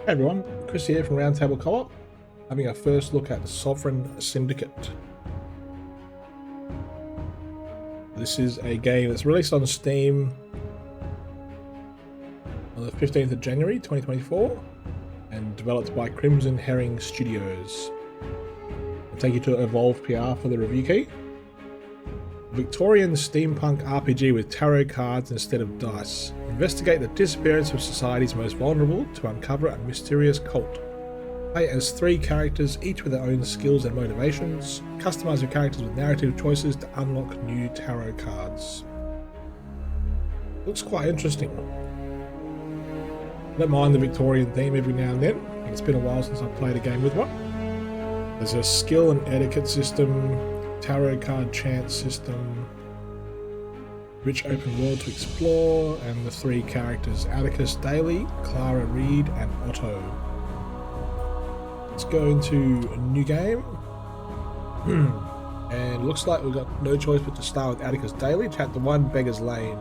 Hey everyone, Chris here from Roundtable Co-Op, having a first look at the Sovereign Syndicate. This is a game that's released on Steam on the 15th of January 2024 and developed by Crimson Herring Studios. I'll take you to Evolve PR for the review key. Victorian steampunk RPG with tarot cards instead of dice. Investigate the disappearance of society's most vulnerable to uncover a mysterious cult. Play as 3 characters, each with their own skills and motivations. Customize your characters with narrative choices to unlock new tarot cards. Looks quite interesting. I don't mind the Victorian theme every now and then. It's been a while since I've played a game with one. There's a skill and etiquette system, tarot card chance system, rich open world to explore, and the 3 characters Atticus Daly, Clara Reed, and Otto. Let's go into a new game. And looks like we've got no choice but to start with Atticus Daly, Chapter 1, Beggar's Lane.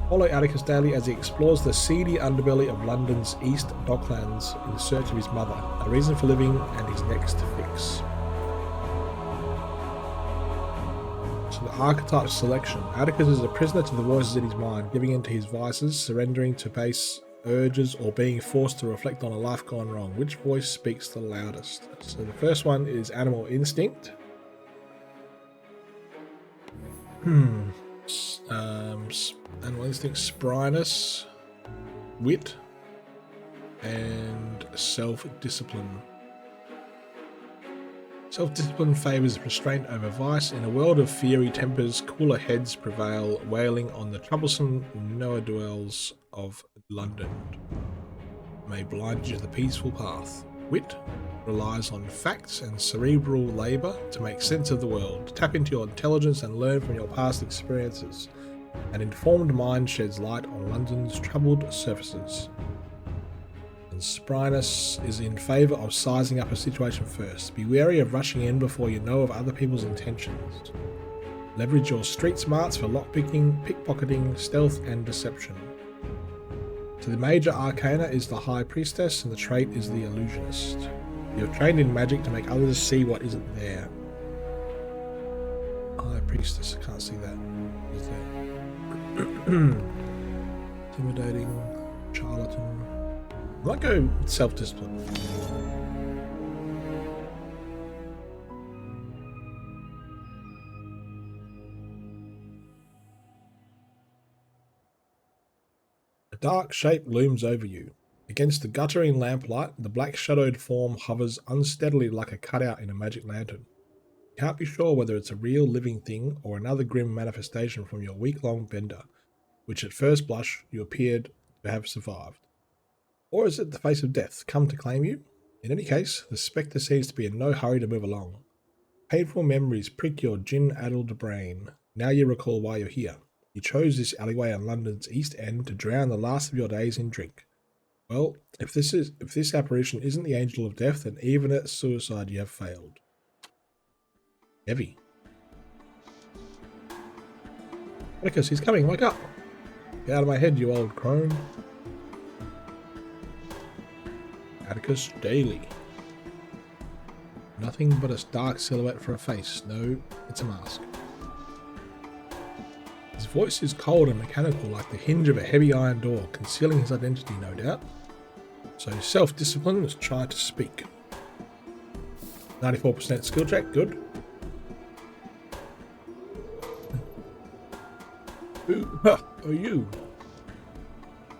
Follow Atticus Daly as he explores the seedy underbelly of London's East Docklands in search of his mother, a reason for living, and his next fix. So the archetype selection. Atticus is a prisoner to the voices in his mind, giving in to his vices, surrendering to base urges, or being forced to reflect on a life gone wrong. Which voice speaks the loudest? So the first one is animal instinct. Animal instinct, spryness, wit, and self-discipline. Self-discipline favours restraint over vice. In a world of fiery tempers, cooler heads prevail, wailing on the troublesome ne'er-do-wells of London. May blind you to the peaceful path. Wit relies on facts and cerebral labour to make sense of the world. Tap into your intelligence and learn from your past experiences. An informed mind sheds light on London's troubled surfaces. And spryness is in favour of sizing up a situation first. Be wary of rushing in before you know of other people's intentions. Leverage your street smarts for lockpicking, pickpocketing, stealth, and deception. So the major arcana is the High Priestess, and the trait is the Illusionist. You have trained in magic to make others see what isn't there. High Priestess, I can't see that. Is there? Intimidating, charlatan. I might go self-discipline. A dark shape looms over you. Against the guttering lamplight, the black shadowed form hovers unsteadily like a cutout in a magic lantern. You can't be sure whether it's a real living thing or another grim manifestation from your week-long bender, which at first blush you appeared to have survived. Or is it the face of death come to claim you? In any case, the spectre seems to be in no hurry to move along. Painful memories prick your gin-addled brain. Now you recall why you're here. You chose this alleyway on London's East End to drown the last of your days in drink. Well, if this apparition isn't the angel of death, then even at suicide you have failed. Heavy. Atticus, he's coming, wake up! Get out of my head, you old crone. Atticus Daly. Nothing but a dark silhouette for a face. No, it's a mask. His voice is cold and mechanical, like the hinge of a heavy iron door, concealing his identity, no doubt. So self-discipline, let's try to speak. 94% skill check, good. Who are you?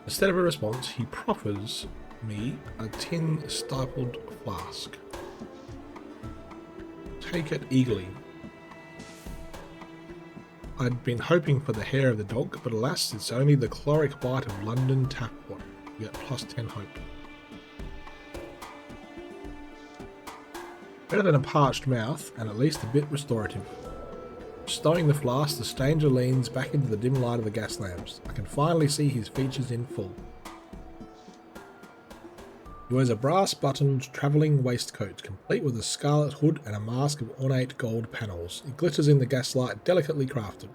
Instead of a response, he proffers me a tin stippled flask. Take it eagerly. I'd been hoping for the hair of the dog, but alas, it's only the chloric bite of London tap water. You get plus 10 hope. Better than a parched mouth, and at least a bit restorative. Stowing the flask, the stranger leans back into the dim light of the gas lamps. I can finally see his features in full. He wears a brass-buttoned travelling waistcoat, complete with a scarlet hood and a mask of ornate gold panels. It glitters in the gaslight, delicately crafted.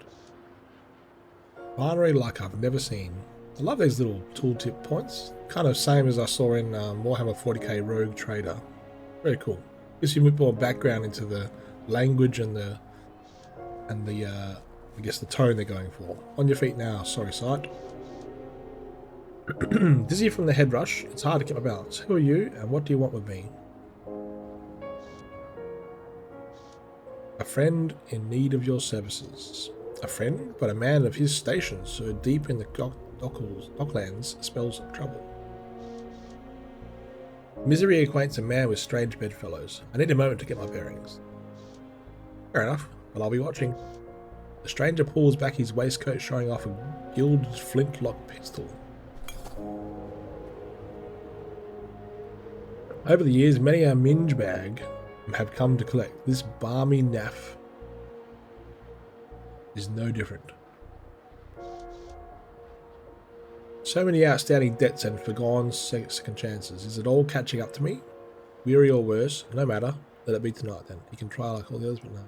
Finery like I've never seen. I love these little tooltip points. Kind of same as I saw in Warhammer 40k Rogue Trader. Very cool. Gives you a bit more background into the language and the I guess the tone they're going for. On your feet now. Sorry, sight. Dizzy from the head rush. It's hard to keep my balance. Who are you and what do you want with me? A friend in need of your services. A friend, but a man of his station, so deep in the docklands spells trouble. Misery acquaints a man with strange bedfellows. I need a moment to get my bearings. Fair enough, but I'll be watching. The stranger pulls back his waistcoat, showing off a gilded flintlock pistol. Over the years, many a minge bag have come to collect. This balmy naff is no different. So many outstanding debts and forgone second chances. Is it all catching up to me? Weary or worse? No matter. Let it be tonight then. You can try like all the others, but no.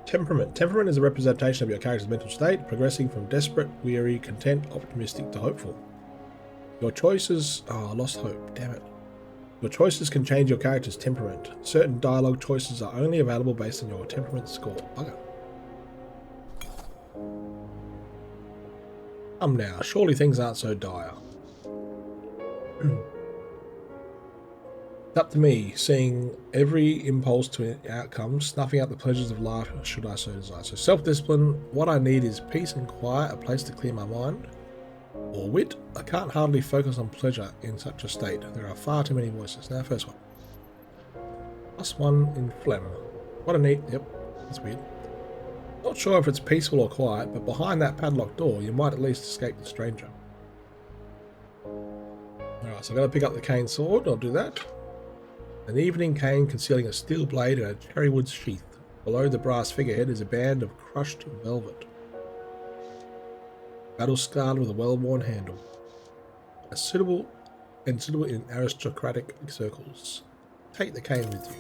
Temperament. Temperament is a representation of your character's mental state, progressing from desperate, weary, content, optimistic to hopeful. Your choices... Oh, I lost hope. Damn it. Your choices can change your character's temperament. Certain dialogue choices are only available based on your temperament score. Bugger. Come now, surely things aren't so dire. It's up to me, seeing every impulse to outcome, snuffing out the pleasures of life should I so desire. So self-discipline, what I need is peace and quiet, a place to clear my mind. Or wit, I can't hardly focus on pleasure in such a state. There are far too many voices. Now, first one. +1 in phlegm. What a neat... Yep, that's weird. Not sure if it's peaceful or quiet, but behind that padlocked door, you might at least escape the stranger. Alright, so I've got to pick up the cane sword. I'll do that. An evening cane concealing a steel blade and a cherrywood sheath. Below the brass figurehead is a band of crushed velvet. Battle-scarred with a well-worn handle. Suitable in aristocratic circles. Take the cane with you.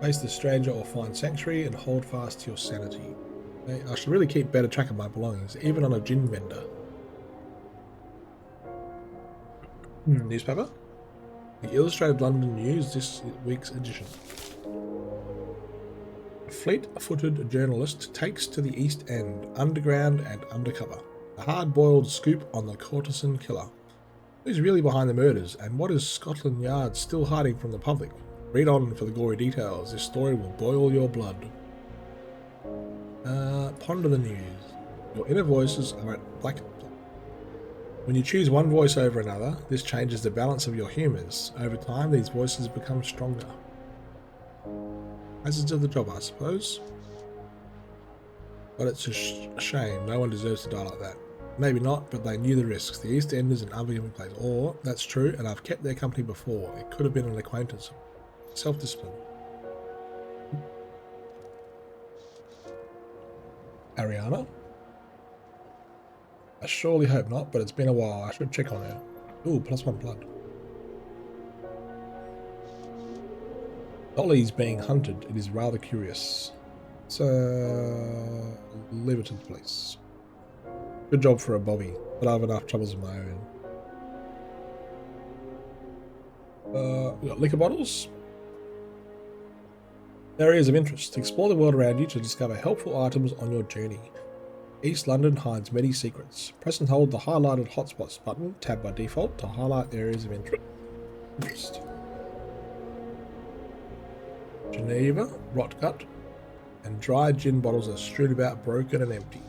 Face the stranger or find sanctuary and hold fast to your sanity. Okay, I should really keep better track of my belongings, even on a gin vendor. Newspaper. The Illustrated London News, this week's edition. A fleet-footed journalist takes to the East End, underground and undercover. A hard-boiled scoop on the courtesan killer. Who's really behind the murders, and what is Scotland Yard still hiding from the public? Read on for the gory details. This story will boil your blood. Ponder the news. Your inner voices are at black. When you choose one voice over another, this changes the balance of your humours. Over time, these voices become stronger. Hazards of the job, I suppose. But it's a shame. No one deserves to die like that. Maybe not, but they knew the risks. The East End is an unforgiving place. Or, that's true, and I've kept their company before. It could have been an acquaintance. Self-discipline. Ariana? I surely hope not, but it's been a while. I should check on her. Ooh, +1 blood. Dolly's being hunted. It is rather curious. So, leave it to the police. Good job for a Bobby, but I have enough troubles of my own. We got liquor bottles. Areas of interest. Explore the world around you to discover helpful items on your journey. East London hides many secrets. Press and hold the highlighted hotspots button, tab by default, to highlight areas of interest. Geneva, rot gut, and dried gin bottles are strewn about, broken and empty.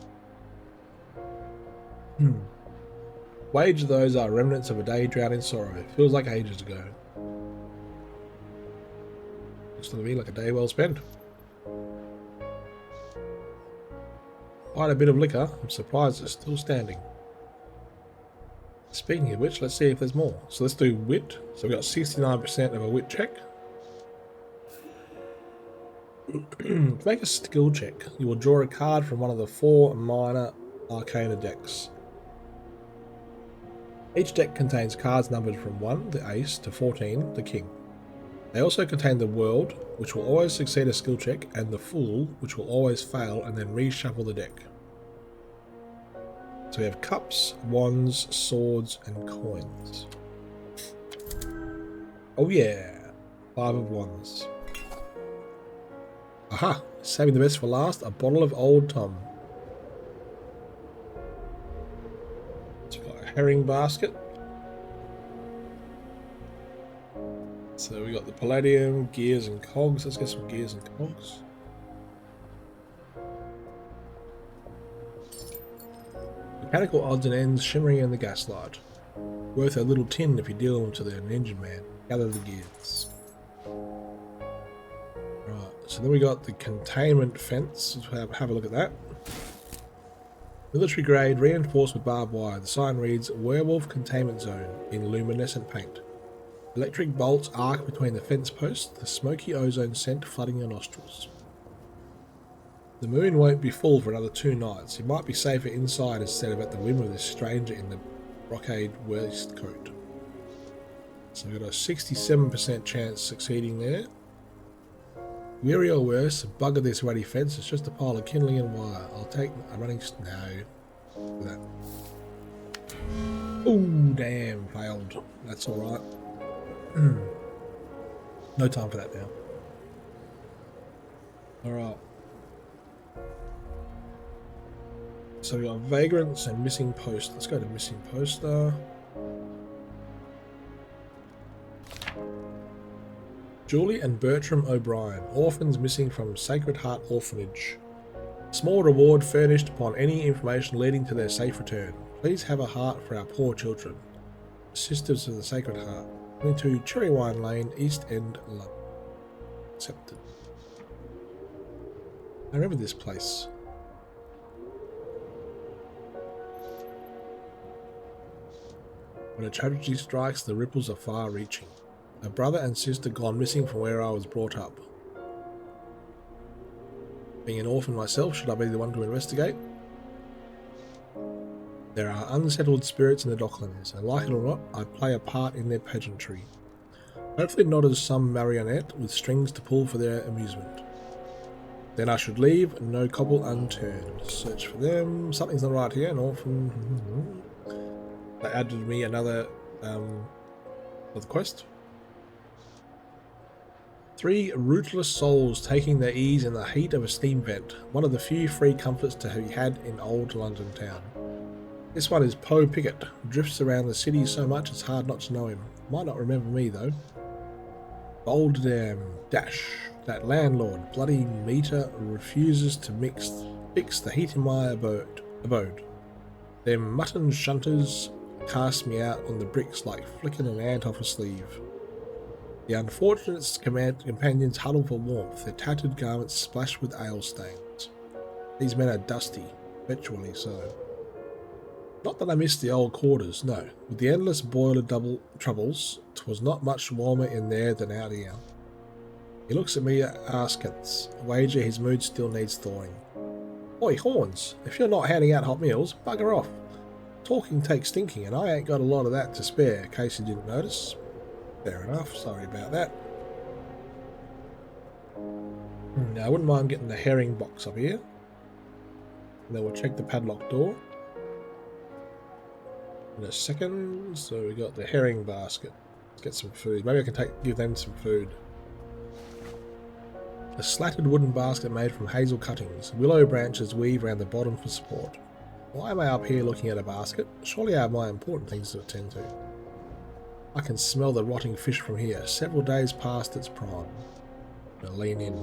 Wage those are remnants of a day drowned in sorrow. Feels like ages ago. Looks to me like a day well spent. Quite a bit of liquor. I'm surprised it's still standing. Speaking of which, let's see if there's more. So let's do wit. So we've got 69% of a wit check. To make a skill check, you will draw a card from one of the 4 minor arcana decks. Each deck contains cards numbered from 1, the ace, to 14, the king. They also contain the world, which will always succeed a skill check, and the fool, which will always fail and then reshuffle the deck. So we have cups, wands, swords, and coins. Oh yeah, 5 of wands. Aha, saving the best for last, a bottle of Old Tom. So we've got a herring basket. So we got the palladium, gears and cogs. Let's get some gears and cogs. Mechanical odds and ends shimmering in the gaslight. Worth a little tin if you deal them to an engine man. Gather the gears. Right, so then we got the containment fence. Let's have a look at that. Military grade, reinforced with barbed wire. The sign reads Werewolf Containment Zone in luminescent paint. Electric bolts arc between the fence posts, the smoky ozone scent flooding your nostrils. The moon won't be full for another 2 nights. You might be safer inside instead of at the whim of this stranger in the brocade waistcoat. So we've got a 67% chance succeeding there. Weary or worse, bugger this ruddy fence. It's just a pile of kindling and wire. I'll take a running no. That. Oh damn, failed. That's alright. No time for that now. Alright. So we got vagrants and missing post. Let's go to missing poster. Julie and Bertram O'Brien, orphans missing from Sacred Heart Orphanage. Small reward furnished upon any information leading to their safe return. Please have a heart for our poor children. Sisters of the Sacred Heart. 22 Cherrywine Lane, East End, London. Accepted. I remember this place. When a tragedy strikes, the ripples are far-reaching. A brother and sister gone missing from where I was brought up. Being an orphan myself, should I be the one to investigate? There are unsettled spirits in the docklands, and like it or not, I play a part in their pageantry. Hopefully not as some marionette with strings to pull for their amusement. Then I should leave, no cobble unturned. Search for them. Something's not right here. An orphan. They added me another quest. 3 rootless souls taking their ease in the heat of a steam vent. One of the few free comforts to be had in old London town. This one is Poe Pickett. Drifts around the city so much it's hard not to know him. Might not remember me though. Bold dash. That landlord, bloody meter, refuses to fix the heat in my abode. Them mutton shunters cast me out on the bricks like flicking an ant off a sleeve. The unfortunate companions huddle for warmth, their tattered garments splashed with ale stains. These men are dusty, virtually so. Not that I miss the old quarters, no. With the endless boiler double troubles, 'twas not much warmer in there than out here. He looks at me askance. Wager his mood still needs thawing. Oi, Horns, if you're not handing out hot meals, bugger off. Talking takes thinking, and I ain't got a lot of that to spare, in case you didn't notice. Fair enough, sorry about that. Now, I wouldn't mind getting the herring box up here. And then we'll check the padlock door. In a second, so we got the herring basket. Let's get some food. Maybe I can give them some food. A slatted wooden basket made from hazel cuttings. Willow branches weave around the bottom for support. Why am I up here looking at a basket? Surely I have more important things to attend to. I can smell the rotting fish from here, several days past its prime. I'm gonna lean in.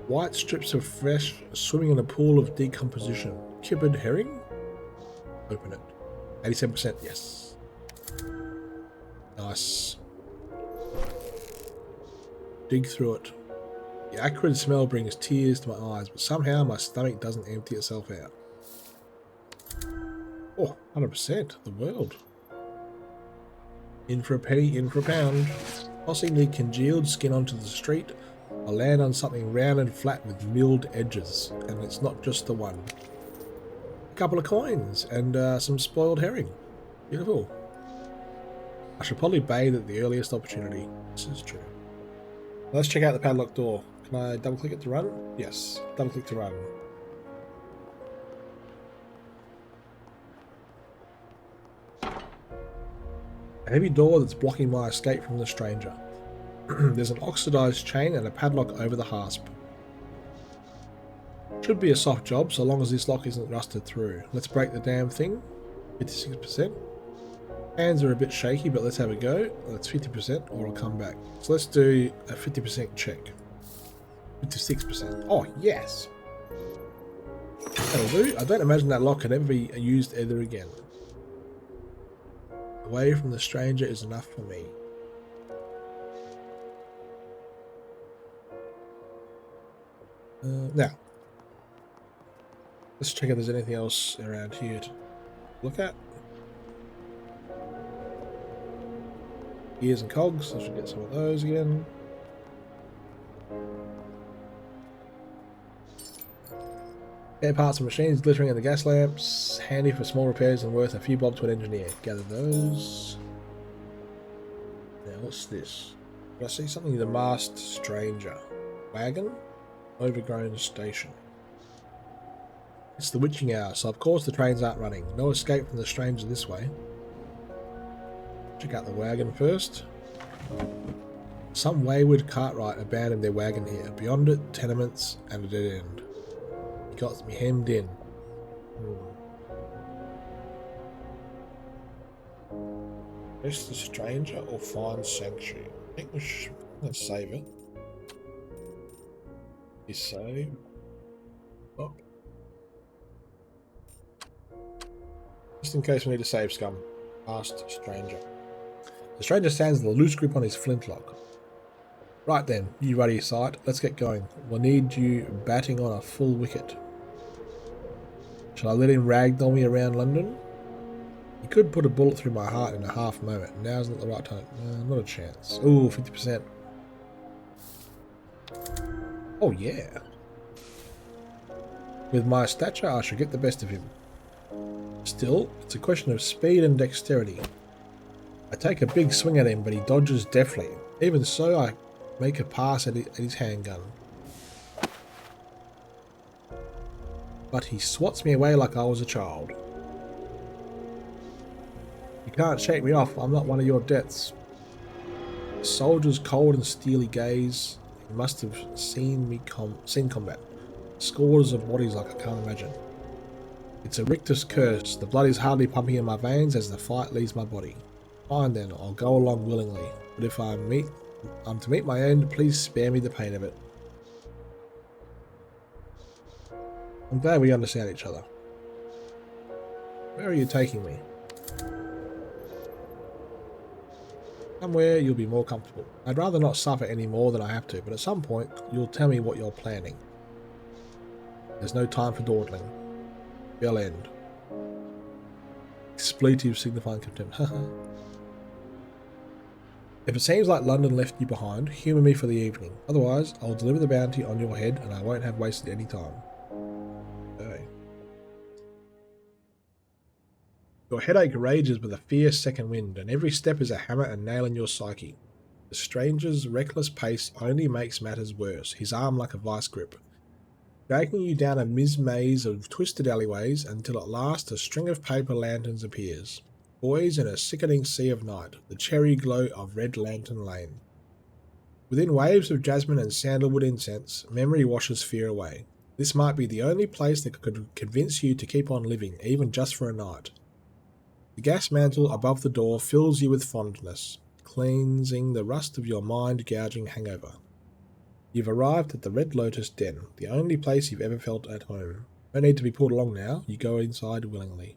White strips of flesh swimming in a pool of decomposition. Kibbered herring? Open it. 87%, yes. Nice. Dig through it. The acrid smell brings tears to my eyes, but somehow my stomach doesn't empty itself out. Oh, 100%, the world. In for a penny, in for a pound. Tossing the congealed skin onto the street, I land on something round and flat with milled edges, and it's not just the one. A couple of coins, and some spoiled herring. Beautiful. I should probably bathe at the earliest opportunity. This is true. Let's check out the padlock door. Can I double click it to run? Yes, double click to run. A heavy door that's blocking my escape from the stranger. There's an oxidized chain and a padlock over the hasp. Should be a soft job so long as this lock isn't rusted through. Let's break the damn thing. 56%. Hands are a bit shaky, but let's have a go. That's 50% or it'll come back. So let's do a 50% check. 56%. Oh, yes! That'll do. I don't imagine that lock could ever be used ever again. Away from the stranger is enough for me. Now, let's check if there's anything else around here to look at. Gears and cogs, I should get some of those again. Spare parts and machines glittering in the gas lamps. Handy for small repairs and worth a few bob to an engineer. Gather those. Now, what's this? Did I see something? The masked stranger. Wagon? Overgrown station. It's the witching hour, so of course the trains aren't running. No escape from the stranger this way. Check out the wagon first. Some wayward cartwright abandoned their wagon here. Beyond it, tenements and a dead end. He got me hemmed in. Rest the stranger or find sanctuary? I think we should save it. Is save. Oh. Just in case we need to save scum. Past stranger. The stranger stands with a loose grip on his flintlock. Right then, you ruddy sight, let's get going. We'll need you batting on a full wicket. Shall I let him ragdoll me around London? He could put a bullet through my heart in a half moment. Now's not the right time. Not a chance. Ooh, 50%. Oh yeah. With my stature, I should get the best of him. Still, it's a question of speed and dexterity. I take a big swing at him, but he dodges deftly. Even so, I make a pass at his handgun. But he swats me away like I was a child. You can't shake me off, I'm not one of your debts. The soldier's cold and steely gaze. He must have seen combat. Scores of bodies like I can't imagine. It's a rictus curse. The blood is hardly pumping in my veins as the fight leaves my body. Fine then, I'll go along willingly. But if I'm to meet my end, please spare me the pain of it. I'm glad we understand each other. Where are you taking me? Somewhere you'll be more comfortable. I'd rather not suffer any more than I have to, but at some point you'll tell me what you're planning. There's no time for dawdling. Bell end. Expletive signifying contempt. If it seems like London left you behind, humour me for the evening. Otherwise, I'll deliver the bounty on your head and I won't have wasted any time. Okay. Your headache rages with a fierce second wind, and every step is a hammer and nail in your psyche. The stranger's reckless pace only makes matters worse, his arm like a vice grip, dragging you down a maze of twisted alleyways until at last a string of paper lanterns appears. Boys in a sickening sea of night, the cherry glow of Red Lantern Lane. Within waves of jasmine and sandalwood incense, memory washes fear away. This might be the only place that could convince you to keep on living, even just for a night. The gas mantle above the door fills you with fondness, cleansing the rust of your mind-gouging hangover. You've arrived at the Red Lotus Den, the only place you've ever felt at home. No need to be pulled along now, you go inside willingly.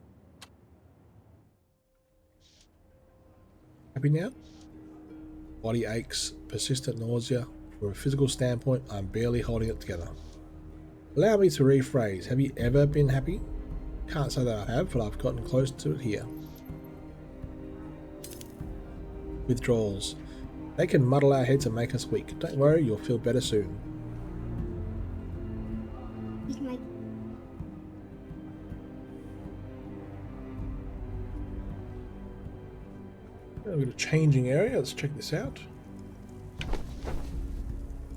Happy now? Body aches, persistent nausea. From a physical standpoint, I'm barely holding it together. Allow me to rephrase, have you ever been happy? Can't say that I have, but I've gotten close to it here. Withdrawals. They can muddle our heads and make us weak. Don't worry, you'll feel better soon. We've got a changing area. Let's check this out.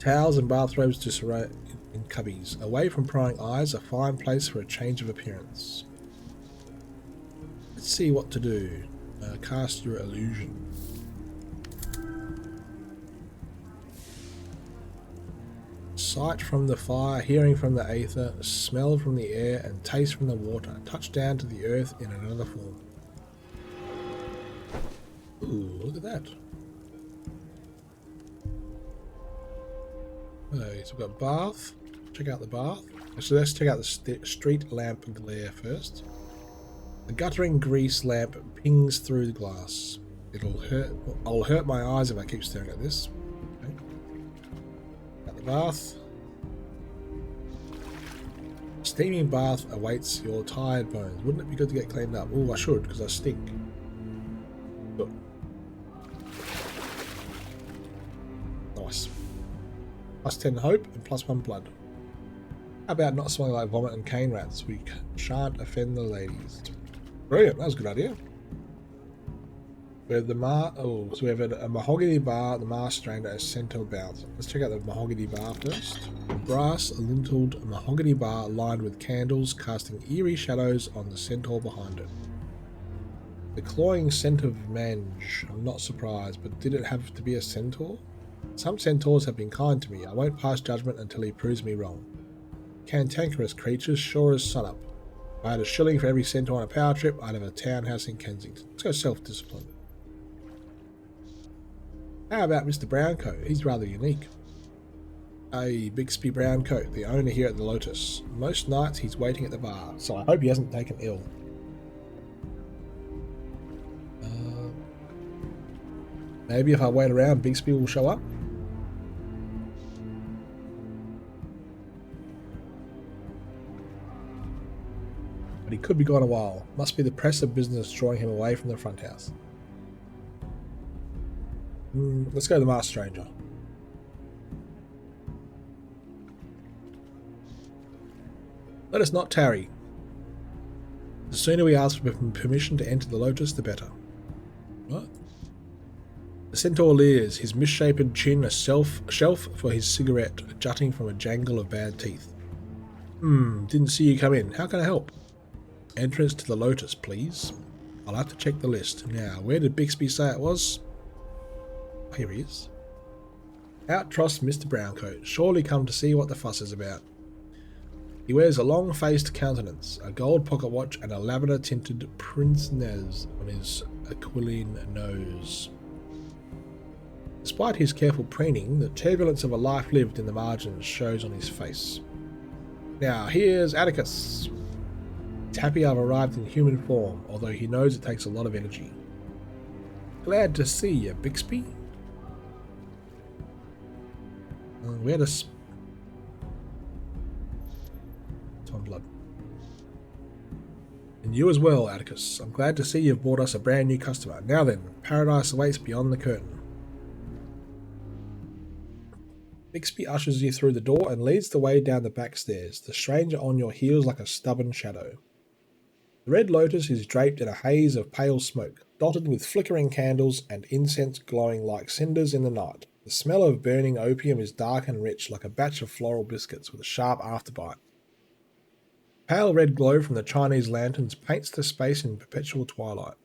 Towels and bathrobes to surround in cubbies. Away from prying eyes, a fine place for a change of appearance. Let's see what to do. Cast your illusion. Sight from the fire, hearing from the aether, smell from the air, and taste from the water. Touch down to the earth in another form. Ooh, look at that. Okay, so we've got bath. Check out the bath. So let's check out the street lamp glare first. The guttering grease lamp pings through the glass. I'll hurt my eyes if I keep staring at this. Okay. At the bath. Steaming bath awaits your tired bones. Wouldn't it be good to get cleaned up? Oh, I should, because I stink. Good. Nice. Plus 10 hope and plus 1 blood. How about not smelling like vomit and cane rats? We shan't offend the ladies. Brilliant, that was a good idea. We have so we have a mahogany bar, the mask strainer, a center bouncer. Let's check out the mahogany bar first. A brass lintled mahogany bar lined with candles, casting eerie shadows on the centaur behind it. The clawing scent of mange. I'm not surprised, but did it have to be a centaur? Some centaurs have been kind to me. I won't pass judgment until he proves me wrong. Cantankerous creatures, sure as sunup. If I had a shilling for every centaur on a power trip, I'd have a townhouse in Kensington. Let's go self-discipline. How about Mr. Browncoat? He's rather unique. A Bixby Browncoat, the owner here at the Lotus. Most nights he's waiting at the bar, so I hope he hasn't taken ill. Maybe if I wait around, Bixby will show up. But he could be gone a while. Must be the press of business drawing him away from the front house. Let's go to the Masked Stranger. Let us not tarry. The sooner we ask for permission to enter the Lotus, the better. What? The centaur leers, his misshapen chin a shelf for his cigarette jutting from a jangle of bad teeth. Didn't see you come in. How can I help? Entrance to the Lotus, please. I'll have to check the list. Now, where did Bixby say it was? Oh, here he is. Out trots Mr. Browncoat, surely come to see what the fuss is about. He wears a long-faced countenance, a gold pocket watch, and a lavender-tinted pince-nez on his aquiline nose. Despite his careful preening, the turbulence of a life lived in the margins shows on his face. Now, here's Atticus. He's happy I've arrived in human form, although he knows it takes a lot of energy. Glad to see you, Bixby. We had a Tom Blood. And you as well, Atticus. I'm glad to see you've brought us a brand new customer. Now then, paradise awaits beyond the curtain. Bixby ushers you through the door and leads the way down the back stairs, the stranger on your heels like a stubborn shadow. The Red Lotus is draped in a haze of pale smoke, dotted with flickering candles and incense glowing like cinders in the night. The smell of burning opium is dark and rich, like a batch of floral biscuits with a sharp afterbite. Pale red glow from the Chinese lanterns paints the space in perpetual twilight.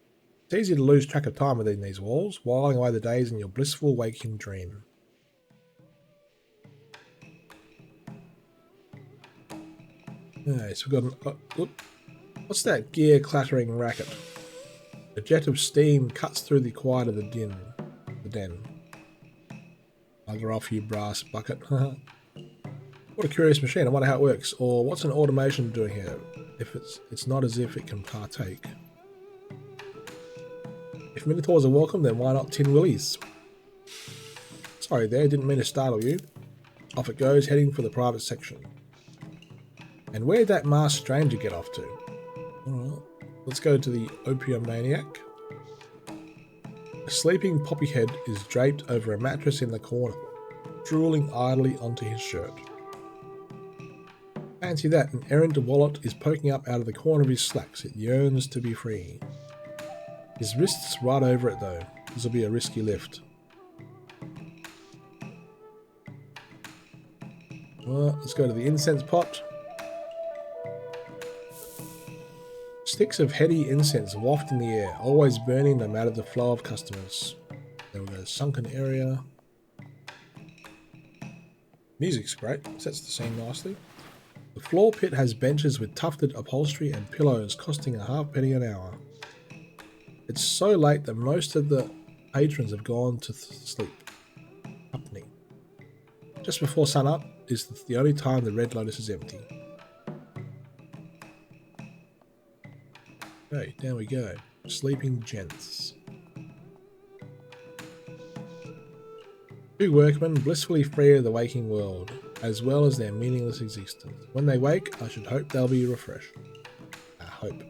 It's easy to lose track of time within these walls, whiling away the days in your blissful waking dream. Okay, so we've got what's that gear clattering racket? A jet of steam cuts through the quiet of the den. Bugger off, you brass bucket. What a curious machine. I wonder how it works. Or what's an automation doing here? If it's not as if it can partake. If Minotaurs are welcome, then why not Tin Willies? Sorry there, didn't mean to startle you. Off it goes, heading for the private section. And where'd that masked stranger get off to? Alright, let's go to the opium maniac. A sleeping poppyhead is draped over a mattress in the corner, drooling idly onto his shirt. Fancy that, an errant wallet is poking up out of the corner of his slacks. It yearns to be free. His wrist's right over it though. This'll be a risky lift. Well, let's go to the incense pot. Sticks of heady incense waft in the air, always burning no matter the flow of customers. There we go, sunken area. Music's great, sets the scene nicely. The floor pit has benches with tufted upholstery and pillows costing a half-penny an hour. It's so late that most of the patrons have gone to sleep. Company. Just before sunup is the only time the Red Lotus is empty. Okay, down we go. Sleeping gents. Two workmen blissfully free of the waking world, as well as their meaningless existence. When they wake, I should hope they'll be refreshed. I hope.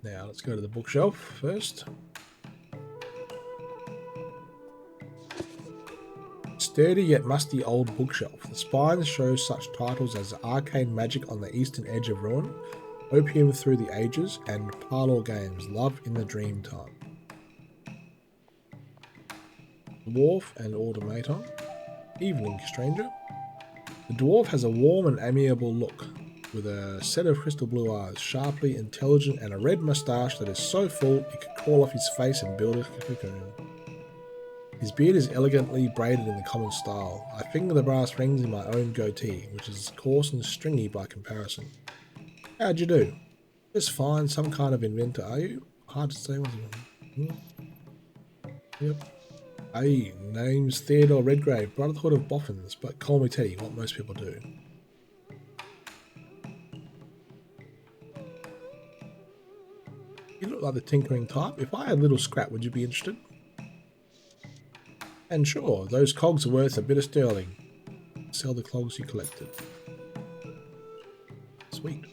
Now, let's go to the bookshelf first. Sturdy yet musty old bookshelf. The spines show such titles as Arcane Magic on the Eastern Edge of Ruin, Opium Through the Ages, and Parlour Games, Love in the Dream Time. Dwarf and Ultimatum. Evening, stranger. The dwarf has a warm and amiable look, with a set of crystal blue eyes, sharply intelligent, and a red moustache that is so full it could crawl off his face and build a cocoon. His beard is elegantly braided in the common style. I finger the brass rings in my own goatee, which is coarse and stringy by comparison. How'd you do? Just fine, some kind of inventor, are you? Hard to say. Yep. Hey, name's Theodore Redgrave, Brotherhood of Boffins, but call me Teddy, what most people do. You look like the tinkering type. If I had a little scrap, would you be interested? And sure, those cogs are worth a bit of sterling. Sell the clogs you collected. Sweet.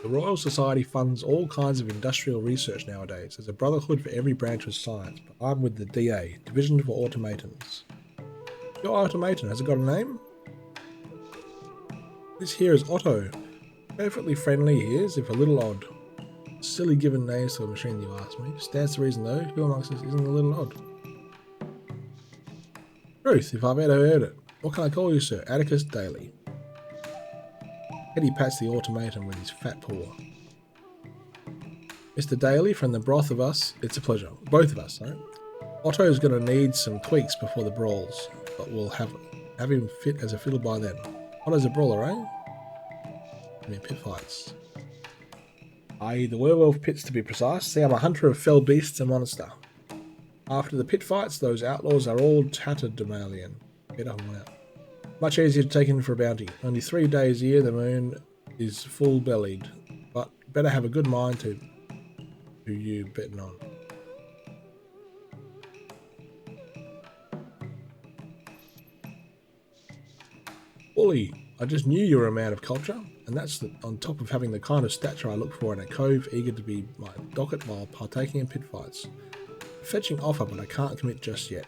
The Royal Society funds all kinds of industrial research nowadays. There's a brotherhood for every branch of science, but I'm with the DA, Division for Automatons. Your automaton, has it got a name? This here is Otto. Perfectly friendly he is, if a little odd. Silly given names to a machine, you ask me. Stands to reason though, who amongst us isn't a little odd? Truth, if I've ever heard it. What can I call you, sir? Atticus Daly. Eddie pats the automaton with his fat paw. Mr. Daly, from the broth of us, it's a pleasure. Both of us, sorry. Otto's going to need some tweaks before the brawls, but we'll have him fit as a fiddle by then. Otto's a brawler, eh? I mean, pit fights. I.e. the werewolf pits, to be precise. See, I'm a hunter of fell beasts and monster. After the pit fights, those outlaws are all tatterdemalion. Better one out. Much easier to take in for a bounty. Only 3 days a year the moon is full-bellied, but better have a good mind to who you betting on. Bully, I just knew you were a man of culture, and that's on top of having the kind of stature I look for in a cove eager to be my docket while partaking in pit fights. Fetching offer, but I can't commit just yet.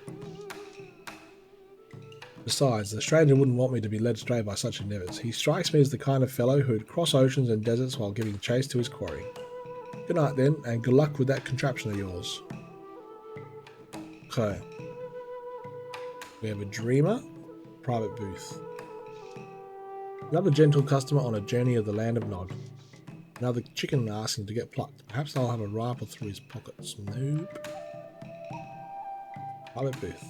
Besides, the stranger wouldn't want me to be led astray by such endeavours. He strikes me as the kind of fellow who'd cross oceans and deserts while giving chase to his quarry. Good night then, and good luck with that contraption of yours. Okay. We have a dreamer, private booth. Another gentle customer on a journey of the land of Nod. Another chicken asking to get plucked. Perhaps I'll have a rifle through his pockets. Nope. Private booth.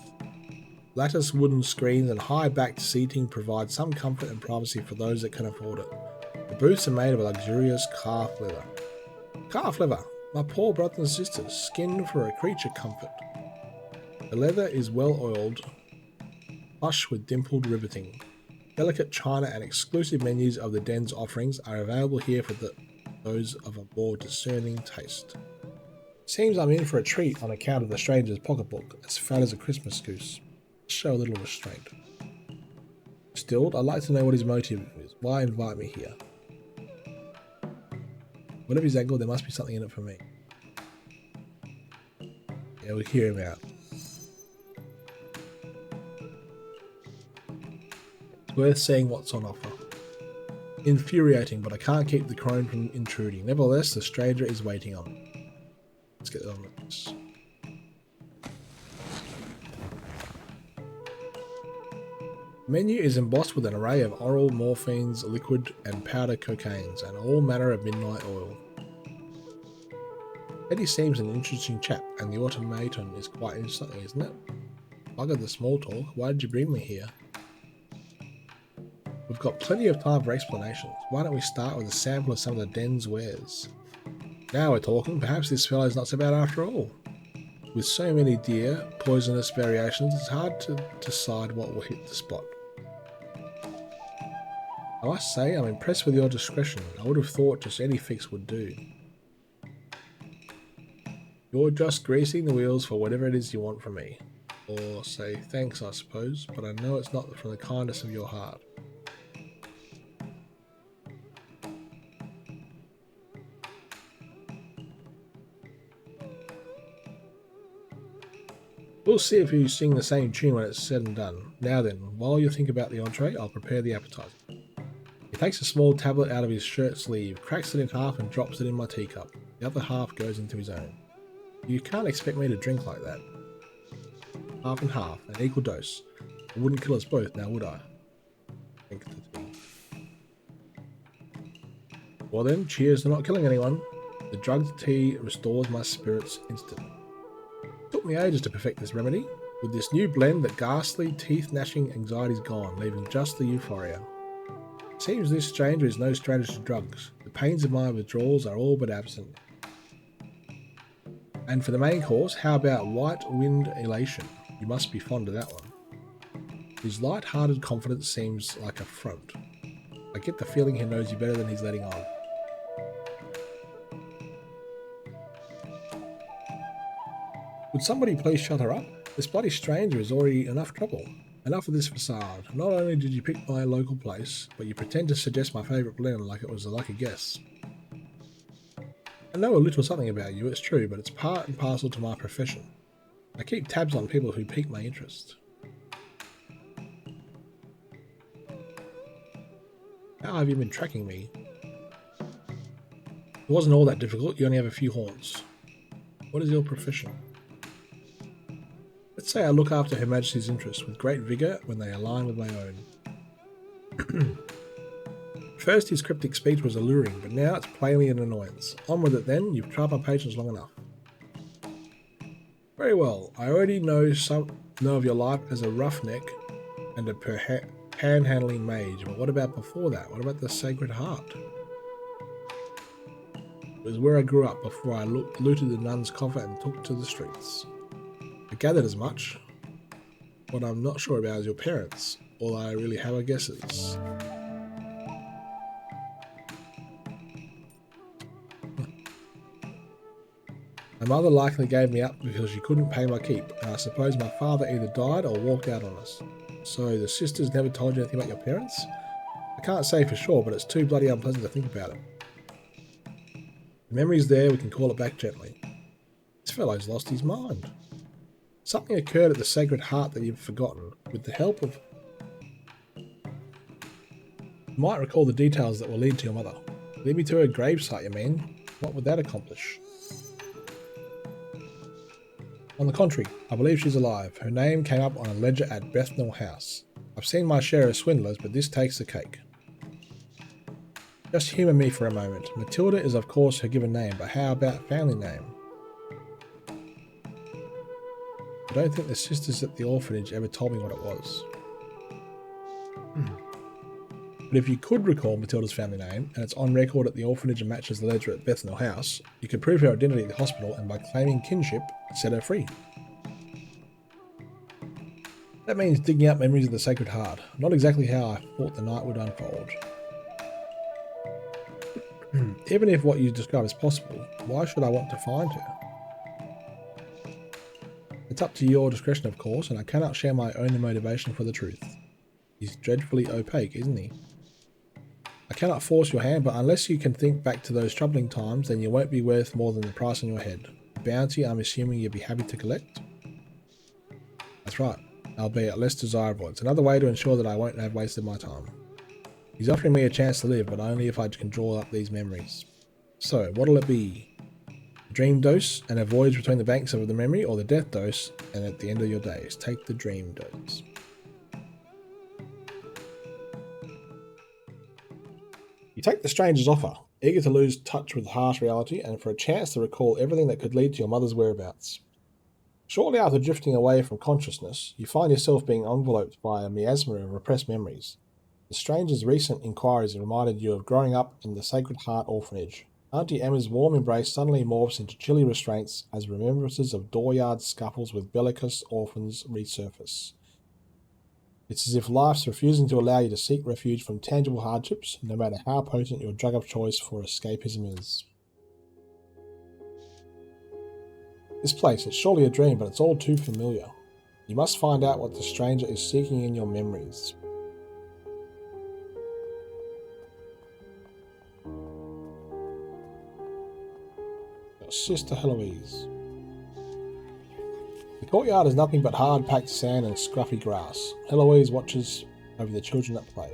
Lattice wooden screens and high-backed seating provide some comfort and privacy for those that can afford it. The booths are made of luxurious calf leather. Calf leather! My poor brothers and sisters, skin for a creature comfort. The leather is well oiled, plush with dimpled riveting. Delicate china and exclusive menus of the den's offerings are available here for those of a more discerning taste. Seems I'm in for a treat on account of the stranger's pocketbook, as fat as a Christmas goose. Show a little restraint. Still, I'd like to know what his motive is. Why invite me here? Whatever his angle, there must be something in it for me. Yeah, we'll hear him out. It's worth seeing what's on offer. Infuriating, but I can't keep the crone from intruding. Nevertheless, the stranger is waiting on me. Let's get on with this. The menu is embossed with an array of oral morphines, liquid and powder cocaines, and all manner of midnight oil. Eddie seems an interesting chap, and the ultimatum is quite interesting, isn't it? Bugger the small talk, why did you bring me here? We've got plenty of time for explanations. Why don't we start with a sample of some of the den's wares? Now we're talking, perhaps this fellow's not so bad after all. With so many dear, poisonous variations, it's hard to decide what will hit the spot. I must say, I'm impressed with your discretion. I would have thought just any fix would do. You're just greasing the wheels for whatever it is you want from me. Or say thanks, I suppose, but I know it's not from the kindness of your heart. We'll see if you sing the same tune when it's said and done. Now then, while you think about the entree, I'll prepare the appetizer. He takes a small tablet out of his shirt sleeve, cracks it in half and drops it in my teacup. The other half goes into his own. You can't expect me to drink like that. Half and half, an equal dose. It wouldn't kill us both, now would I? Drink the tea. Well then, cheers to not killing anyone. The drugged tea restores my spirits instantly. It took me ages to perfect this remedy. With this new blend, the ghastly, teeth-gnashing anxiety's gone, leaving just the euphoria. It seems this stranger is no stranger to drugs. The pains of my withdrawals are all but absent. And for the main course, how about White Wind Elation? You must be fond of that one. His light-hearted confidence seems like a front. I get the feeling he knows you better than he's letting on. Would somebody please shut her up? This bloody stranger is already enough trouble. Enough of this facade. Not only did you pick my local place, but you pretend to suggest my favourite blend like it was a lucky guess. I know a little something about you, it's true, but it's part and parcel to my profession. I keep tabs on people who pique my interest. How have you been tracking me? It wasn't all that difficult, you only have a few haunts. What is your profession? Let's say I look after Her Majesty's interests with great vigour when they align with my own. First, his cryptic speech was alluring, but now it's plainly an annoyance. On with it then, you've tried my patience long enough. Very well, I already know of your life as a roughneck and a panhandling mage, but what about before that? What about the Sacred Heart? It was where I grew up before I looted the nun's coffer and took to the streets. I gathered as much. What I'm not sure about is your parents, although I really have a guesses. My mother likely gave me up because she couldn't pay my keep, and I suppose my father either died or walked out on us. So the sisters never told you anything about your parents? I can't say for sure, but it's too bloody unpleasant to think about it. The memory's there, we can call it back gently. This fellow's lost his mind. Something occurred at the Sacred Heart that you've forgotten. With the help of... You might recall the details that will lead to your mother. Lead me to her gravesite, you mean? What would that accomplish? On the contrary, I believe she's alive. Her name came up on a ledger at Bethnal House. I've seen my share of swindlers, but this takes the cake. Just humour me for a moment. Matilda is of course her given name, but how about family name? I don't think the sisters at the orphanage ever told me what it was. But if you could recall Matilda's family name, and it's on record at the orphanage and matches the ledger at Bethnal House, you could prove her identity at the hospital and by claiming kinship, set her free. That means digging up memories of the Sacred Heart. Not exactly how I thought the night would unfold. Even if what you describe is possible, why should I want to find her? It's up to your discretion, of course, and I cannot share my own motivation for the truth. He's dreadfully opaque, isn't he? I cannot force your hand, but unless you can think back to those troubling times, then you won't be worth more than the price on your head. Bounty, I'm assuming you'd be happy to collect? That's right, albeit less desirable. It's another way to ensure that I won't have wasted my time. He's offering me a chance to live, but only if I can draw up these memories. So, what'll it be? A dream dose and a voyage between the banks of the memory, or the death dose, and at the end of your days, take the dream dose. You take the stranger's offer, eager to lose touch with harsh reality and for a chance to recall everything that could lead to your mother's whereabouts. Shortly after drifting away from consciousness, you find yourself being enveloped by a miasma of repressed memories. The stranger's recent inquiries reminded you of growing up in the Sacred Heart Orphanage. Auntie Emma's warm embrace suddenly morphs into chilly restraints as remembrances of dooryard scuffles with bellicose orphans resurface. It's as if life's refusing to allow you to seek refuge from tangible hardships, no matter how potent your drug of choice for escapism is. This place, it's surely a dream, but it's all too familiar. You must find out what the stranger is seeking in your memories. Your sister Heloise. The courtyard is nothing but hard-packed sand and scruffy grass. Heloise watches over the children at play.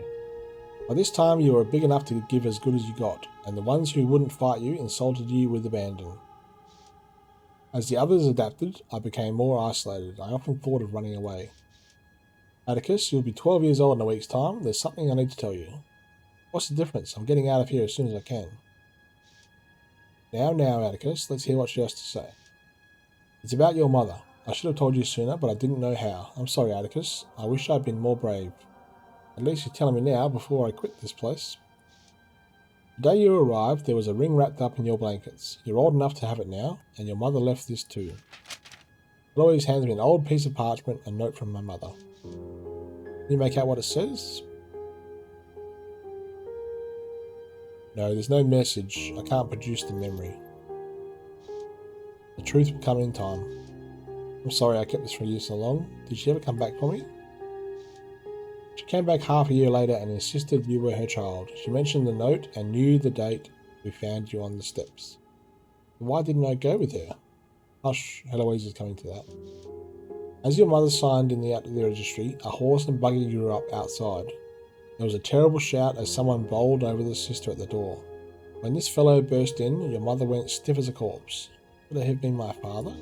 By this time you were big enough to give as good as you got, and the ones who wouldn't fight you insulted you with abandon. As the others adapted, I became more isolated. I often thought of running away. Atticus, you'll be 12 years old in a week's time. There's something I need to tell you. What's the difference? I'm getting out of here as soon as I can. Now, Atticus, let's hear what she has to say. It's about your mother. I should have told you sooner, but I didn't know how. I'm sorry, Atticus. I wish I'd been more brave. At least you're telling me now before I quit this place. The day you arrived, there was a ring wrapped up in your blankets. You're old enough to have it now, and your mother left this too. Eloise hands me an old piece of parchment, a note from my mother. Can you make out what it says? No, there's no message. I can't produce the memory. The truth will come in time. I'm sorry I kept this from you so long. Did she ever come back for me? She came back half a year later and insisted you were her child. She mentioned the note and knew the date we found you on the steps. Why didn't I go with her? Hush, Heloise is coming to that. As your mother signed in the registry, a horse and buggy drew up outside. There was a terrible shout as someone bowled over the sister at the door. When this fellow burst in, your mother went stiff as a corpse. Could it have been my father?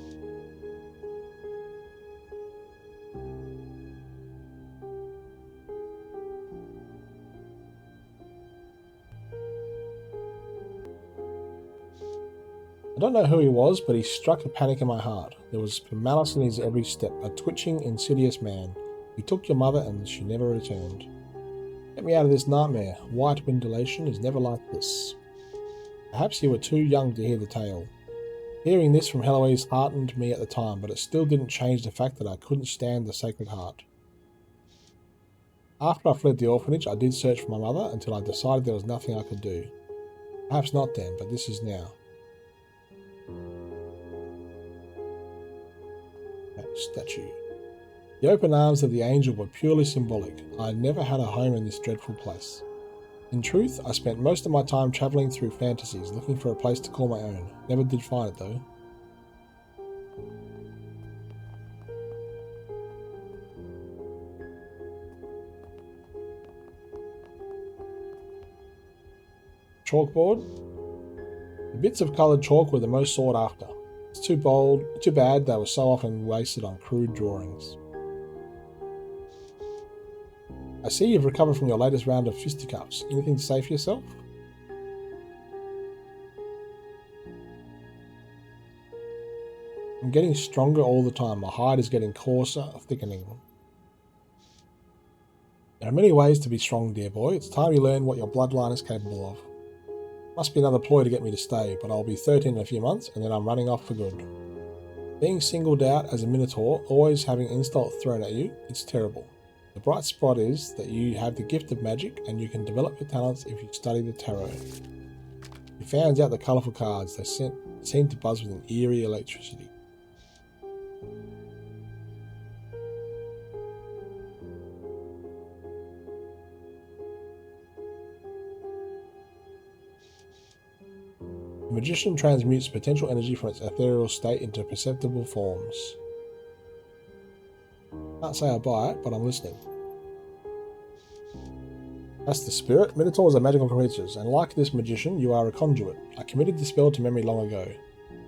I don't know who he was, but he struck a panic in my heart. There was malice in his every step, a twitching, insidious man. He took your mother and she never returned. Get me out of this nightmare. White wind dilation is never like this. Perhaps you were too young to hear the tale. Hearing this from Heloise heartened me at the time, but it still didn't change the fact that I couldn't stand the Sacred Heart. After I fled the orphanage, I did search for my mother until I decided there was nothing I could do. Perhaps not then, but this is now. That statue. The open arms of the angel were purely symbolic. I had never had a home in this dreadful place. In truth, I spent most of my time travelling through fantasies, looking for a place to call my own. Never did find it though. Chalkboard. The bits of coloured chalk were the most sought after. It's too bad they were so often wasted on crude drawings. I see you've recovered from your latest round of fisticuffs. Anything to say for yourself? I'm getting stronger all the time. My hide is getting coarser, thickening. There are many ways to be strong, dear boy. It's time you learn what your bloodline is capable of. Must be another ploy to get me to stay, but I'll be 13 in a few months and then I'm running off for good. Being singled out as a minotaur, always having insult thrown at you, it's terrible. The bright spot is that you have the gift of magic and you can develop your talents if you study the tarot. You found out the colourful cards. They seem to buzz with an eerie electricity. The magician transmutes potential energy from its ethereal state into perceptible forms. Can't say I buy it, but I'm listening. That's the spirit. Minotaurs are magical creatures, and like this magician, you are a conduit. I committed the spell to memory long ago.